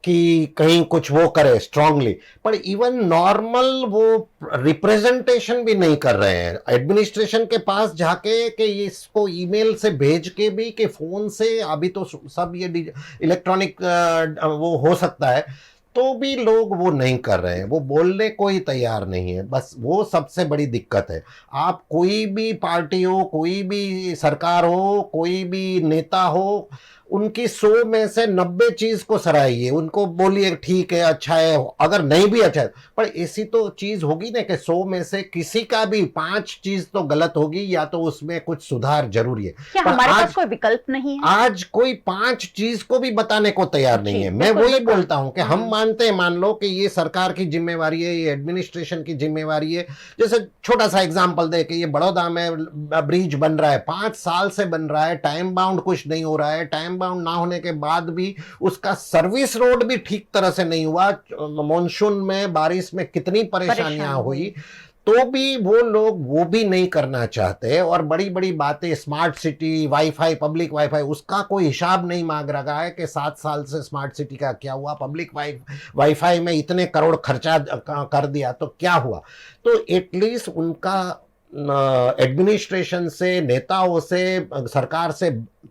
कि कहीं कुछ वो करे स्ट्रांगली, पर इवन नॉर्मल वो रिप्रेजेंटेशन भी नहीं कर रहे हैं एडमिनिस्ट्रेशन के पास जाके कि इसको ईमेल से भेज के भी, कि फोन से, अभी तो सब ये इलेक्ट्रॉनिक वो हो सकता है, तो भी लोग वो नहीं कर रहे हैं, वो बोलने को ही तैयार नहीं है। बस वो सबसे बड़ी दिक्कत है। आप कोई भी पार्टी हो, कोई भी सरकार हो, कोई भी नेता हो, उनकी 100 में से 90 चीज को सराहिए, उनको बोलिए ठीक है, अच्छा है, अगर नहीं भी अच्छा है, पर ऐसी तो चीज होगी ना कि 100 में से किसी का भी 5 चीज तो गलत होगी, या तो उसमें कुछ सुधार जरूरी है। क्या हमारे पास कोई विकल्प नहीं है? आज कोई 5 चीज को भी बताने को तैयार नहीं है। मैं वही बोलता हूं कि हम मानते हैं, मान लो कि ये सरकार की जिम्मेवारी है, ये एडमिनिस्ट्रेशन की जिम्मेवारी है। जैसे छोटा सा एग्जाम्पल दे कि ये बड़ौदा में ब्रिज बन रहा है, 5 साल से बन रहा है, टाइम बाउंड कुछ नहीं हो रहा है, टाइम बाउंड ना होने के बाद भी उसका सर्विस रोड भी ठीक तरह से नहीं हुआ। मॉनसून में, बारिश में कितनी परेशानियां हुई, तो भी वो लोग वो भी नहीं करना चाहते। और बड़ी बड़ी बातें, smart city, wifi, public wifi, उसका कोई हिसाब नहीं मांग रहा है कि 7 साल से स्मार्ट सिटी का क्या हुआ, पब्लिक वाईफाई में इतने करोड़ खर्चा कर दिया तो क्या हुआ। तो एटलीस्ट उनका एडमिनिस्ट्रेशन से, नेताओं से, सरकार से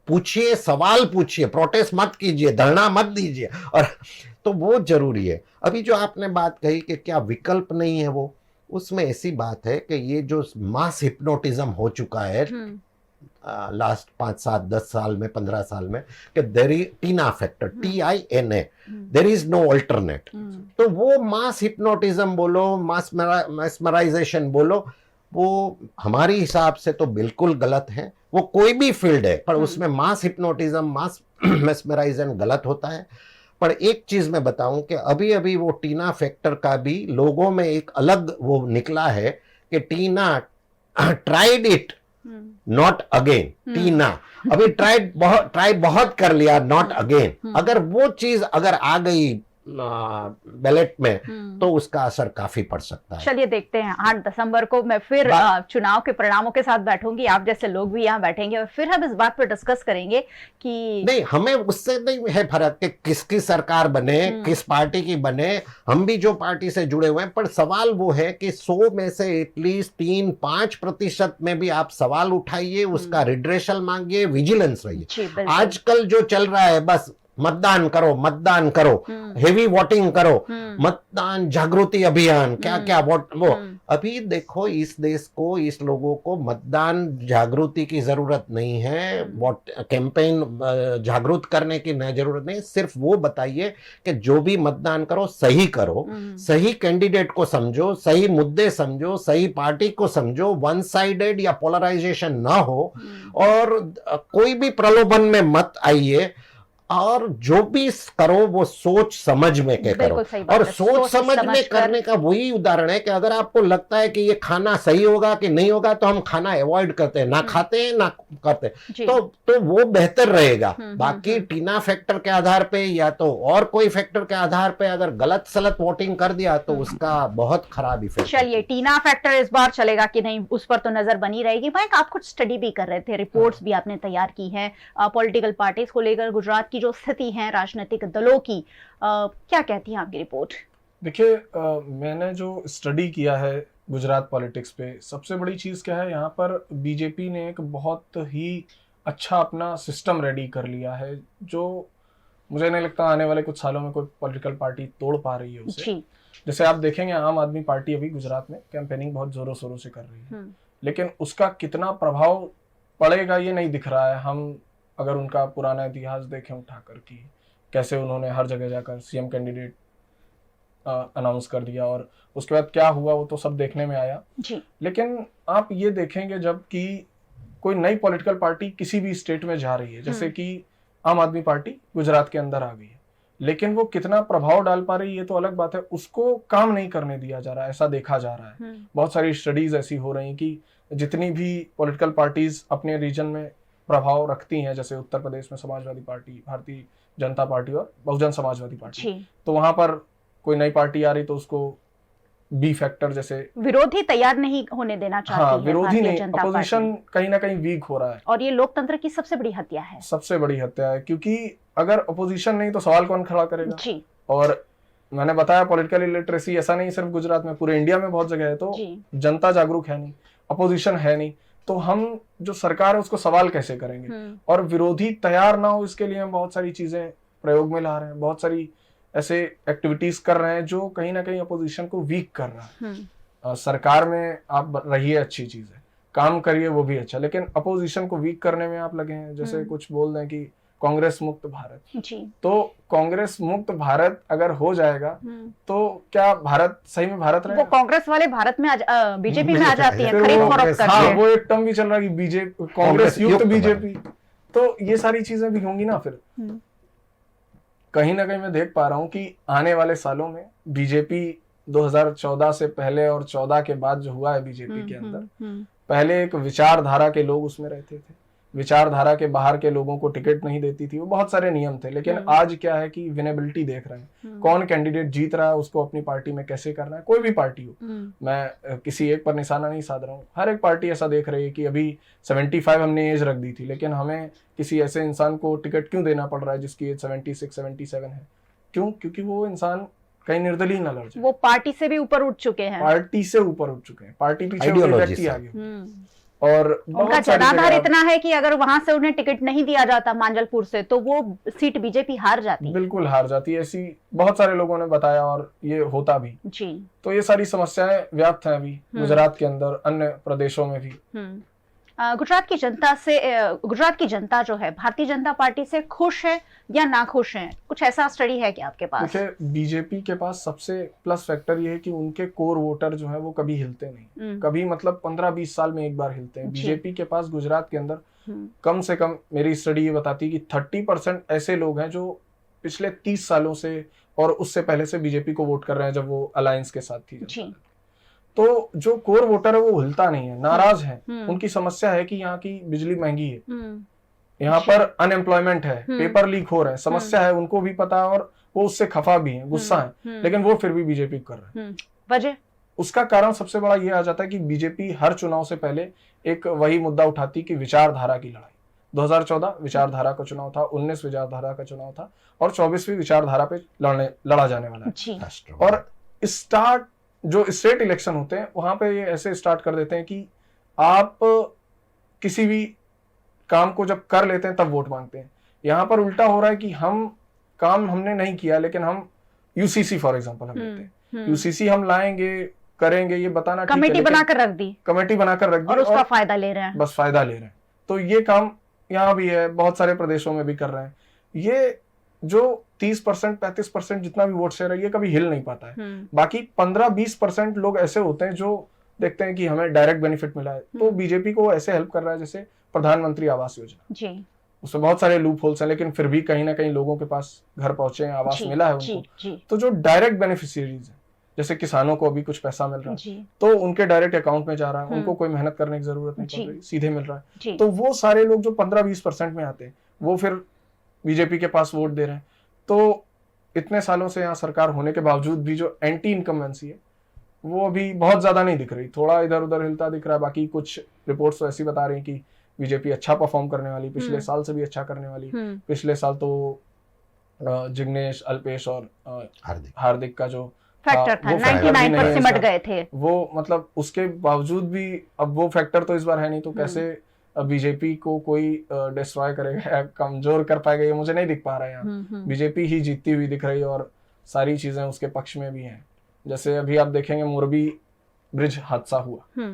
पूछिए, सवाल पूछिए, प्रोटेस्ट मत कीजिए, धरना मत दीजिए, और तो वो जरूरी है। अभी जो आपने बात कही कि क्या विकल्प नहीं है, वो उसमें ऐसी बात है कि ये जो मास हिप्नोटिज्म हो चुका है लास्ट 5, 7, 10 साल में, 15 साल में, कि there is Tina factor, TINA, there is no alternate. तो वो मास हिप्नोटिज्म बोलो, मास मेस्मराइजेशन बोलो, वो हमारी हिसाब से तो बिल्कुल गलत है। वो कोई भी फील्ड है, पर उसमें मास हिप्नोटिज्म, मास मेस्मराइजेशन गलत होता है। पर एक चीज मैं बताऊं कि अभी अभी वो टीना फैक्टर का भी लोगों में एक अलग वो निकला है कि टीना ट्राइड इट, नॉट अगेन। टीना अभी ट्राई बहुत कर लिया, नॉट अगेन। अगर वो चीज अगर आ गई बैलेट में तो उसका असर काफी पड़ सकता है। चलिए देखते हैं, 8 दिसंबर को मैं फिर चुनाव के परिणामों के साथ बैठूंगी, आप जैसे लोग भी यहाँ बैठेंगे, और फिर हम इस बात पर डिस्कस करेंगे कि नहीं, हमें उससे नहीं है फर्क कि किसकी सरकार बने, किस पार्टी की बने, हम भी जो पार्टी से जुड़े हुए हैं, पर सवाल वो है कि 100 में से एटलीस्ट 3-5% में भी आप सवाल उठाइए, उसका रिड्रेशल मांगिए, विजिलेंस रहिए। आजकल जो चल रहा है, बस मतदान करो, मतदान करो, हेवी वोटिंग करो, मतदान जागृति अभियान, क्या क्या वो अभी देखो, इस देश को, इस लोगों को मतदान जागृति की जरूरत नहीं है, वोट कैंपेन जागरूक करने की जरूरत नहीं। सिर्फ वो बताइए कि जो भी मतदान करो सही करो, सही कैंडिडेट को समझो, सही मुद्दे समझो, सही पार्टी को समझो, वन साइडेड या पोलराइजेशन ना हो, और कोई भी प्रलोभन में मत आइए। और जो भी करो वो सोच समझ में के करो। बिल्कुल सही बात और है। सोच समझ में करने का वही उदाहरण है कि अगर आपको लगता है कि ये खाना सही होगा कि नहीं होगा तो हम खाना अवॉइड करते हैं, ना खाते हैं ना करते हैं, तो वो बेहतर रहेगा। बाकी टीना फैक्टर के आधार पे या तो और कोई फैक्टर के आधार पे अगर गलत सलत वोटिंग कर दिया तो उसका बहुत खराब इफेक्ट। चलिए, टीना फैक्टर इस बार चलेगा कि नहीं, उस पर तो नजर बनी रहेगी। भाई, आप कुछ स्टडी भी कर रहे थे, रिपोर्ट्स भी आपने तैयार की हैं पॉलिटिकल पार्टीज को लेकर, गुजरात की जो स्थिति है राजनीतिक दलों की, क्या कहती है आपकी रिपोर्ट? देखिए, मैंने जो स्टडी किया है गुजरात पॉलिटिक्स पे, सबसे बड़ी चीज़ क्या है, यहाँ पर बीजेपी ने एक बहुत ही अच्छा अपना सिस्टम रेडी कर लिया है, जो मुझे नहीं लगता आने वाले कुछ सालों में कोई पॉलिटिकल पार्टी तोड़ पा रही है उसे। जैसे आप देखेंगे, आम आदमी पार्टी अभी गुजरात में कैंपेनिंग बहुत जोरों शोरों से कर रही है, लेकिन उसका कितना प्रभाव पड़ेगा ये नहीं दिख रहा है। हम अगर उनका पुराना इतिहास देखें उठाकर की, कैसे उन्होंने हर जगह जाकर सीएम कैंडिडेट अनाउंस कर दिया और उसके बाद क्या हुआ वो तो सब देखने में आया जी। लेकिन आप ये देखेंगे जब कि कोई नई पॉलिटिकल पार्टी किसी भी स्टेट में जा रही है, जैसे कि आम आदमी पार्टी गुजरात के अंदर आ गई है, लेकिन वो कितना प्रभाव डाल पा रही है ये तो अलग बात है, उसको काम नहीं करने दिया जा रहा है, ऐसा देखा जा रहा है। बहुत सारी स्टडीज ऐसी हो रही कि जितनी भी पॉलिटिकल पार्टीज अपने रीजन में प्रभाव रखती हैं, जैसे उत्तर प्रदेश में समाजवादी पार्टी, भारतीय जनता पार्टी और बहुजन समाजवादी पार्टी, तो वहां पर कोई नई पार्टी आ रही तो उसको बी फैक्टर जैसे विरोधी तैयार नहीं होने देना चाहती है विरोधी नहीं, अपोजिशन कहीं ना कहीं वीक हो रहा है, और ये लोकतंत्र की सबसे बड़ी हत्या है। सबसे बड़ी हत्या है, क्योंकि अगर अपोजिशन नहीं तो सवाल कौन खड़ा करेगा जी। और मैंने बताया पॉलिटिकल इलिटरेसी ऐसा नहीं सिर्फ गुजरात में, पूरे इंडिया में बहुत जगह है, तो जनता जागरूक है नहीं, अपोजिशन है नहीं, तो हम जो सरकार है उसको सवाल कैसे करेंगे, और विरोधी तैयार ना हो इसके लिए हम बहुत सारी चीजें प्रयोग में ला रहे हैं, बहुत सारी ऐसे एक्टिविटीज कर रहे हैं जो कहीं ना कहीं अपोजिशन को वीक कर रहा है। सरकार में आप रहिए अच्छी चीज है, काम करिए वो भी अच्छा, लेकिन अपोजिशन को वीक करने में आप लगे हैं। जैसे कुछ बोल रहे हैं कि कांग्रेस मुक्त भारत जी। तो कांग्रेस मुक्त भारत अगर हो जाएगा तो क्या भारत सही में भारत रहेगा? वो कांग्रेस वाले भारत में बीजेपी में आ जाती है, खरीद फरोख्त करते हैं। वो एक टर्म भी चल रहा है कि बीजेपी कांग्रेस युक्त बीजेपी, तो ये सारी चीजें भी होंगी ना। फिर कहीं ना कहीं मैं देख पा रहा हूँ कि आने वाले सालों में बीजेपी 2014 से पहले और 14 के बाद जो हुआ है बीजेपी के अंदर, पहले एक विचारधारा के लोग उसमें रहते थे, विचारधारा के बाहर के लोगों को टिकट नहीं देती थी, वो बहुत सारे नियम थे, लेकिन आज क्या है कि विनेबिलिटी देख रहे हैं, कौन कैंडिडेट जीत रहा है उसको अपनी पार्टी में कैसे करना है, कोई भी पार्टी हो, मैं किसी एक पर निशाना नहीं साध रहा हूँ, हर एक पार्टी ऐसा देख रही है कि अभी 75 हमने एज रख दी थी, लेकिन हमें किसी ऐसे इंसान को टिकट क्यों देना पड़ रहा है जिसकी एज 76-77 है, क्यों? क्योंकि वो इंसान कहीं निर्दलीय न लड़ जाए, वो पार्टी से भी ऊपर उठ चुके हैं, पार्टी से ऊपर उठ चुके हैं, पार्टी पीछे व्यक्ति आ गए, और उनका जनाधार इतना है कि अगर वहां से उन्हें टिकट नहीं दिया जाता मांजलपुर से तो वो सीट बीजेपी हार जाती, बिल्कुल हार जाती है, ऐसी बहुत सारे लोगों ने बताया और ये होता भी जी। तो ये सारी समस्याएं व्याप्त हैं अभी गुजरात के अंदर, अन्य प्रदेशों में भी। गुजरात की जनता जो है भारतीय जनता पार्टी से खुश है या नाखुश है, कुछ ऐसा स्टडी है क्या आपके पास? देखिए, बीजेपी के पास सबसे प्लस फैक्टर ये है कि उनके कोर वोटर जो है वो कभी हिलते नहीं, कभी मतलब 15-20 साल में एक बार हिलते हैं। बीजेपी के पास गुजरात के अंदर कम से कम, मेरी स्टडी ये बताती है कि 30% ऐसे लोग हैं जो पिछले 30 सालों से और उससे पहले से बीजेपी को वोट कर रहे हैं जब वो अलायंस के साथ थी। तो जो कोर वोटर है वो हिलता नहीं है, नाराज है, उनकी समस्या है कि यहाँ की बिजली महंगी है, यहाँ पर अनएम्प्लॉयमेंट है, पेपर लीक हो रहे हैं, समस्या है, उनको भी पता है और वो उससे खफा भी है, गुस्सा है, लेकिन वो फिर भी बीजेपी कर रहे हैं। वजह? उसका कारण सबसे बड़ा ये आ जाता है कि बीजेपी हर चुनाव से पहले एक वही मुद्दा उठाती कि विचारधारा की लड़ाई। 2014 विचारधारा का चुनाव था, 19 विचारधारा का चुनाव था और 24वीं विचारधारा पे लड़ा जाने वाला है। और स्टार्ट जो स्टेट इलेक्शन होते हैं वहां पे ये ऐसे स्टार्ट कर देते हैं कि आप किसी भी काम को जब कर लेते हैं तब वोट मांगते हैं। यहाँ पर उल्टा हो रहा है कि हम काम हमने नहीं किया लेकिन हम यूसीसी फॉर एग्जांपल हम लेते हैं, यूसीसी हम लाएंगे करेंगे, ये बताना कमेटी बनाकर रख दी, कमेटी बनाकर रख दी और उसका फायदा ले रहे हैं, बस फायदा ले रहे हैं। तो ये काम यहाँ भी है, बहुत सारे प्रदेशों में भी कर रहे हैं। ये जो 30% 35% जितना भी वोट शेयर है ये कभी हिल नहीं पाता है। बाकी 15-20% लोग ऐसे होते हैं जो देखते हैं कि हमें डायरेक्ट बेनिफिट मिला है, तो बीजेपी को ऐसे हेल्प कर रहा है, जैसे प्रधानमंत्री आवास योजना। जी। उसमें बहुत सारे लूप होल्स हैं, लेकिन फिर भी कहीं ना कहीं लोगों के पास घर पहुंचे हैं, आवास जी, मिला है जी, उनको। जी। तो जो डायरेक्ट बेनिफिशियरीज है, जैसे किसानों को अभी कुछ पैसा मिल रहा है, जी। तो उनके डायरेक्ट अकाउंट में जा रहा है, उनको कोई मेहनत करने की जरूरत नहीं जी। पड़ रही, सीधे मिल रहा जी। है। तो वो सारे लोग जो 15-20% में आते हैं, वो फिर बीजेपी के पास वोट दे रहे हैं। तो इतने सालों से यहाँ सरकार होने के बावजूद भी जो एंटी इनकम्बेंसी है वो अभी बहुत ज्यादा नहीं दिख रही, थोड़ा इधर उधर हिलता दिख रहा है। बाकी कुछ रिपोर्ट्स तो ऐसी बता रही कि बीजेपी अच्छा परफॉर्म करने वाली, पिछले साल से भी अच्छा करने वाली। पिछले साल तो जिग्नेश, अल्पेश और हार्दिक का जो फैक्टर था 99% सिमट गए थे वो, मतलब उसके बावजूद भी अब वो फैक्टर तो इस बार है नहीं, तो कैसे बीजेपी को कोई डिस्ट्रॉय करेगा, कमजोर कर पाएगा, ये मुझे नहीं दिख पा रहा है यहाँ। बीजेपी ही जीतती हुई दिख रही है और सारी चीजें उसके पक्ष में भी हैं। जैसे अभी आप देखेंगे मोरबी ब्रिज हादसा हुआ,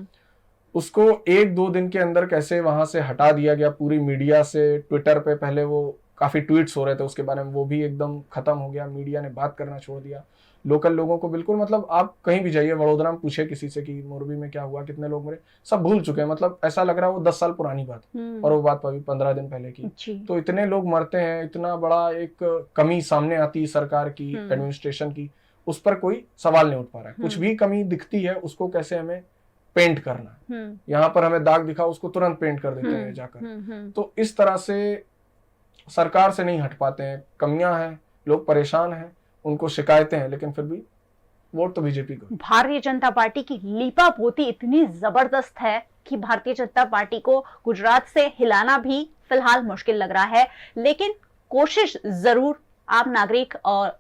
उसको 1-2 दिन के अंदर कैसे वहां से हटा दिया गया पूरी मीडिया से। ट्विटर पे पहले वो काफी ट्वीट्स हो रहे थे उसके बारे में, वो भी एकदम खत्म हो गया, मीडिया ने बात करना छोड़ दिया। लोकल लोगों को बिल्कुल, मतलब आप कहीं भी जाइए वडोदरा में पूछे किसी से कि मोरबी में क्या हुआ, कितने लोग मरे, सब भूल चुके हैं। मतलब ऐसा लग रहा है वो 10 साल पुरानी बात और वो बात अभी 15 दिन पहले की। तो इतने लोग मरते हैं, इतना बड़ा एक कमी सामने आती है सरकार की, एडमिनिस्ट्रेशन की, उस पर कोई सवाल नहीं उठ पा रहा है। कुछ भी कमी दिखती है उसको कैसे हमें पेंट करना, यहाँ पर हमें दाग दिखा उसको तुरंत पेंट कर देते हैं जाकर। तो इस तरह से सरकार से नहीं हट पाते हैं, कमियां हैं, लोग परेशान हैं, उनको शिकायतें हैं, लेकिन फिर भी वोट तो बीजेपी को। भारतीय जनता पार्टी की लीपा पोती इतनी जबरदस्त है कि भारतीय जनता पार्टी को गुजरात से हिलाना भी फिलहाल मुश्किल लग रहा है, लेकिन कोशिश जरूर आम नागरिक और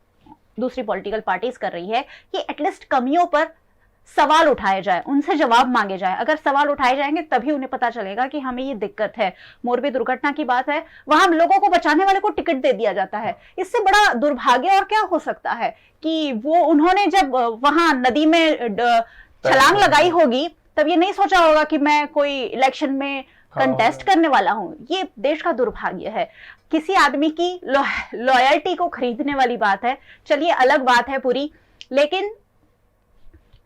दूसरी पॉलिटिकल पार्टीज कर रही है कि एटलीस्ट कमियों पर सवाल उठाए जाए, उनसे जवाब मांगे जाए। अगर सवाल उठाए जाएंगे तभी उन्हें पता चलेगा कि हमें ये दिक्कत है। मोरबी दुर्घटना की बात है, वहां लोगों को बचाने वाले को टिकट दे दिया जाता है। इससे बड़ा दुर्भाग्य और क्या हो सकता है कि वो उन्होंने जब वहां नदी में छलांग लगाई होगी तब ये नहीं सोचा होगा कि मैं कोई इलेक्शन में कंटेस्ट करने वाला हूं। ये देश का दुर्भाग्य है। किसी आदमी की लॉयल्टी को खरीदने वाली बात है, चलिए अलग बात है पूरी, लेकिन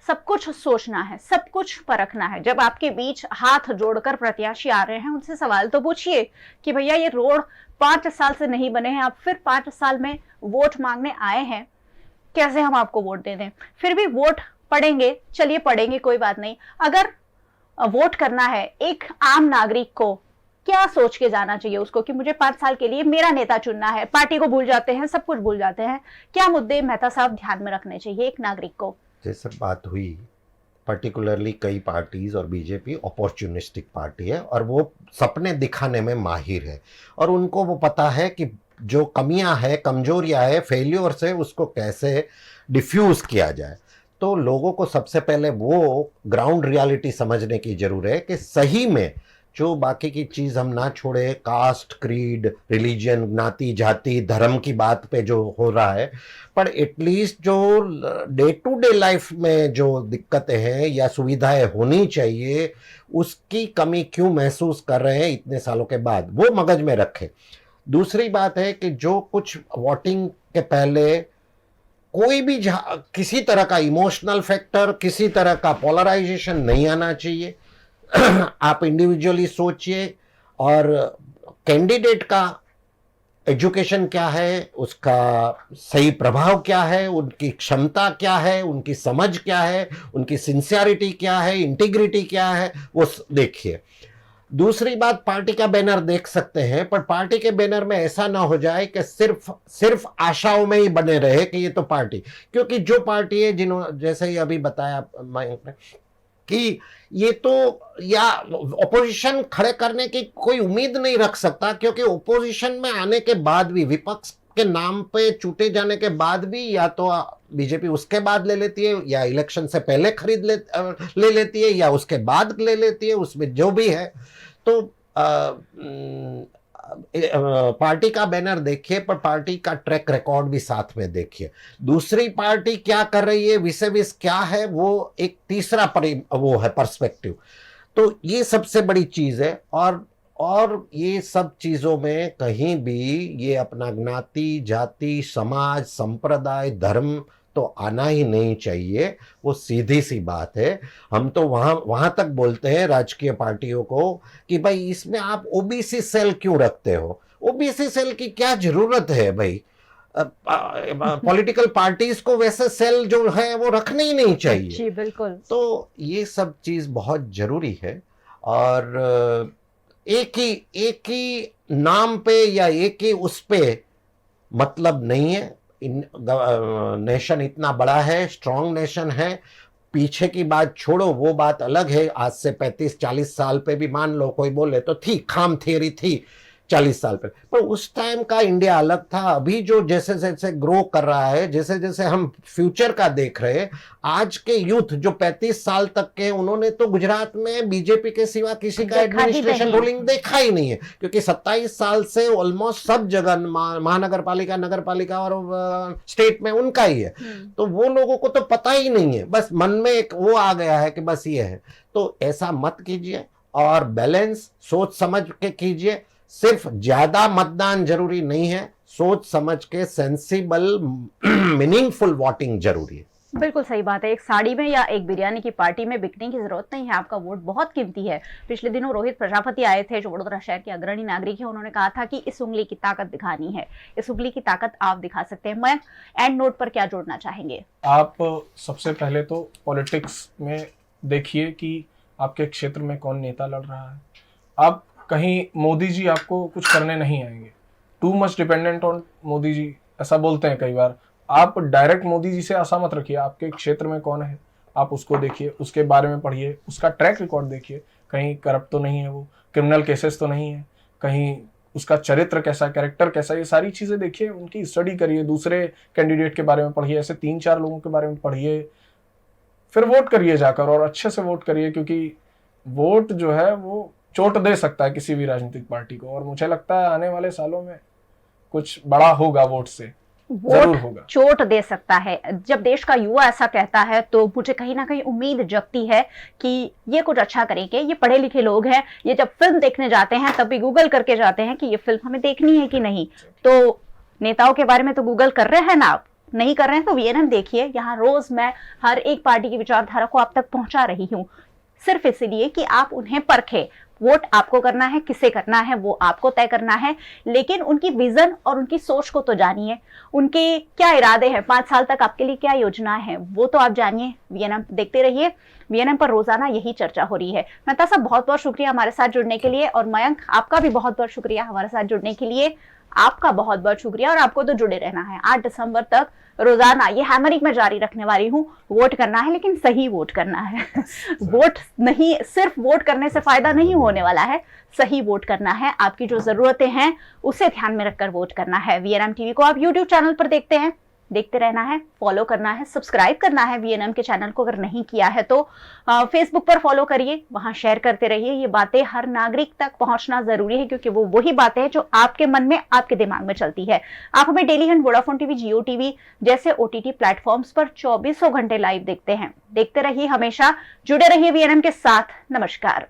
सब कुछ सोचना है, सब कुछ परखना है। जब आपके बीच हाथ जोड़कर प्रत्याशी आ रहे हैं, उनसे सवाल तो पूछिए कि भैया ये रोड 5 साल से नहीं बने हैं, आप फिर 5 साल में वोट मांगने आए हैं, कैसे हम आपको वोट दे दें। फिर भी वोट पड़ेंगे, चलिए पड़ेंगे, कोई बात नहीं। अगर वोट करना है एक आम नागरिक को, क्या सोच के जाना चाहिए उसको कि मुझे 5 साल के लिए मेरा नेता चुनना है। पार्टी को भूल जाते हैं, सब कुछ भूल जाते हैं। क्या मुद्दे मेहता साहब ध्यान में रखने चाहिए एक नागरिक को? जैसे बात हुई, पर्टिकुलरली कई पार्टीज और बीजेपी अपॉर्चुनिस्टिक पार्टी है और वो सपने दिखाने में माहिर है और उनको वो पता है कि जो कमियां है, कमजोरियां है, फेल्योर्स है, उसको कैसे डिफ्यूज किया जाए। तो लोगों को सबसे पहले वो ग्राउंड रियलिटी समझने की जरूरत है कि सही में जो बाकी की चीज़ हम ना छोड़े, कास्ट, क्रीड, रिलीजन, ज्ञाति, जाति, धर्म की बात पे जो हो रहा है, पर एटलीस्ट जो डे टू डे लाइफ में जो दिक्कतें हैं या सुविधाएं होनी चाहिए, उसकी कमी क्यों महसूस कर रहे हैं इतने सालों के बाद, वो मगज में रखें। दूसरी बात है कि जो कुछ वोटिंग के पहले कोई भी किसी तरह का इमोशनल फैक्टर, किसी तरह का पोलराइजेशन नहीं आना चाहिए। आप इंडिविजुअली सोचिए और कैंडिडेट का एजुकेशन क्या है, उसका सही प्रभाव क्या है, उनकी क्षमता क्या है, उनकी समझ क्या है, उनकी सिंसियरिटी क्या है, इंटीग्रिटी क्या है, वो देखिए। दूसरी बात, पार्टी का बैनर देख सकते हैं, पर पार्टी के बैनर में ऐसा ना हो जाए कि सिर्फ आशाओं में ही बने रहे कि ये तो पार्टी, क्योंकि जो पार्टी है जिन्होंने, जैसे ही अभी बताया कि ये तो या ओपोजिशन खड़े करने की कोई उम्मीद नहीं रख सकता, क्योंकि ओपोजिशन में आने के बाद भी, विपक्ष के नाम पे चूटे जाने के बाद भी, या तो बीजेपी उसके बाद ले लेती है, या इलेक्शन से पहले ले लेती है, या उसके बाद ले लेती है, उसमें जो भी है। तो पार्टी का बैनर देखिए, पर पार्टी का ट्रैक रिकॉर्ड भी साथ में देखिए। दूसरी पार्टी क्या कर रही है, विषय क्या है, वो एक तीसरा वो है पर्सपेक्टिव। तो ये सबसे बड़ी चीज है। और ये सब चीजों में कहीं भी ये अपना ज्ञाति, जाति, समाज, संप्रदाय, धर्म तो आना ही नहीं चाहिए। वो सीधी सी बात है। हम तो वहां तक बोलते हैं राजकीय पार्टियों को कि भाई इसमें आप ओबीसी सेल क्यों रखते हो, ओबीसी सेल की क्या जरूरत है भाई? पॉलिटिकल पार्टीज को वैसे सेल जो है वो रखने ही नहीं चाहिए। जी बिल्कुल। तो ये सब चीज बहुत जरूरी है। और एक ही नाम पे या एक ही उस पे मतलब नहीं है। नेशन इतना बड़ा है, स्ट्रांग नेशन है। पीछे की बात छोड़ो, वो बात अलग है। आज से 35-40 साल पे भी मान लो कोई बोले तो थी, खाम थियरी थी 40 साल पे, पर उस टाइम का इंडिया अलग था। अभी जो जैसे जैसे ग्रो कर रहा है, जैसे जैसे हम फ्यूचर का देख रहे हैं, आज के यूथ जो 35 साल तक के, उन्होंने तो गुजरात में बीजेपी के सिवा किसी का एडमिनिस्ट्रेशन रूलिंग देखा ही नहीं है, क्योंकि 27 साल से ऑलमोस्ट सब जगह महानगर पालिका, नगर पालिका और स्टेट में उनका ही है। तो वो लोगों को तो पता ही नहीं है, बस मन में एक वो आ गया है कि बस ये है। तो ऐसा मत कीजिए और बैलेंस सोच समझ के कीजिए। सिर्फ ज्यादा मतदान जरूरी नहीं है, सोच समझ के सेंसिबल मीनिंगफुल वोटिंग जरूरी है। बिल्कुल सही बात है। एक साड़ी में या एक बिरयानी की पार्टी में बिकने की जरूरत नहीं है। आपका वोट बहुत कीमती है। पिछले दिनों रोहित प्रजापति आए थे, जो वडोदरा शहर के अग्रणी नागरिक है। उन्होंने कहा था कि इस उंगली की ताकत दिखानी है। इस उंगली की ताकत आप दिखा सकते हैं। मैं एंड नोट पर क्या जोड़ना चाहेंगे? आप सबसे पहले तो पॉलिटिक्स में देखिए कि आपके क्षेत्र में कौन नेता लड़ रहा है। आप कहीं मोदी जी आपको कुछ करने नहीं आएंगे। Too much dependent on Modi ji, ऐसा बोलते हैं कई बार। आप डायरेक्ट मोदी जी से आशा मत रखिए। आपके क्षेत्र में कौन है, आप उसको देखिए, उसके बारे में पढ़िए, उसका ट्रैक रिकॉर्ड देखिए। कहीं करप्ट तो नहीं है, वो क्रिमिनल केसेस तो नहीं है, कहीं उसका चरित्र कैसा, कैरेक्टर कैसा, ये सारी चीज़ें देखिए, उनकी स्टडी करिए। दूसरे कैंडिडेट के बारे में पढ़िए, ऐसे 3-4 लोगों के बारे में पढ़िए, फिर वोट करिए जाकर, और अच्छे से वोट करिए। क्योंकि वोट जो है वो चोट दे सकता है किसी भी राजनीतिक पार्टी को, और मुझे लगता है आने वाले सालों में कुछ बड़ा होगा वोट से, जरूर होगा। चोट दे सकता है। जब देश का युवा ऐसा कहता है तो मुझे कहीं ना कहीं उम्मीद जगती है कि ये कुछ अच्छा करेंगे। ये पढ़े लिखे लोग हैं, ये जब फिल्म देखने जाते हैं तब भी गूगल करके जाते हैं कि ये फिल्म हमें देखनी है कि नहीं। तो नेताओं के बारे में तो गूगल कर रहे हैं ना आप? नहीं कर रहे हैं तो वीएनएम देखिए। यहाँ रोज मैं हर एक पार्टी की विचारधारा को आप तक पहुंचा रही हूँ, सिर्फ इसलिए कि आप उन्हें परखें। वोट आपको करना है, किसे करना है वो आपको तय करना है, लेकिन उनकी विजन और उनकी सोच को तो जानिए। उनके क्या इरादे हैं, 5 साल तक आपके लिए क्या योजना है, वो तो आप जानिए। वीएनएम देखते रहिए। वीएनएम पर रोजाना यही चर्चा हो रही है। मेहता साहब, बहुत बहुत शुक्रिया हमारे साथ जुड़ने के लिए, और मयंक आपका भी बहुत बहुत शुक्रिया हमारे साथ जुड़ने के लिए। आपका बहुत बहुत शुक्रिया, और आपको तो जुड़े रहना है। 8 दिसंबर तक रोजाना ये हैमरिंग में जारी रखने वाली हूँ। वोट करना है, लेकिन सही वोट करना है। वोट नहीं, सिर्फ वोट करने से फायदा नहीं होने वाला है, सही वोट करना है। आपकी जो जरूरतें हैं उसे ध्यान में रखकर वोट करना है। वीएनएम टीवी को आप यूट्यूब चैनल पर देखते हैं, देखते रहना है, फॉलो करना है, सब्सक्राइब करना है वीएनएम के चैनल को। अगर नहीं किया है तो फेसबुक पर फॉलो करिए, वहां शेयर करते रहिए। ये बातें हर नागरिक तक पहुंचना जरूरी है, क्योंकि वो वही बातें हैं जो आपके मन में, आपके दिमाग में चलती है। आप हमें डेली हंट, वोडाफोन टीवी, जियो टीवी जैसे ओटीटी प्लेटफॉर्म्स पर 24 घंटे लाइव देखते हैं। देखते रहिए, हमेशा जुड़े रहिए वीएनएम के साथ। नमस्कार।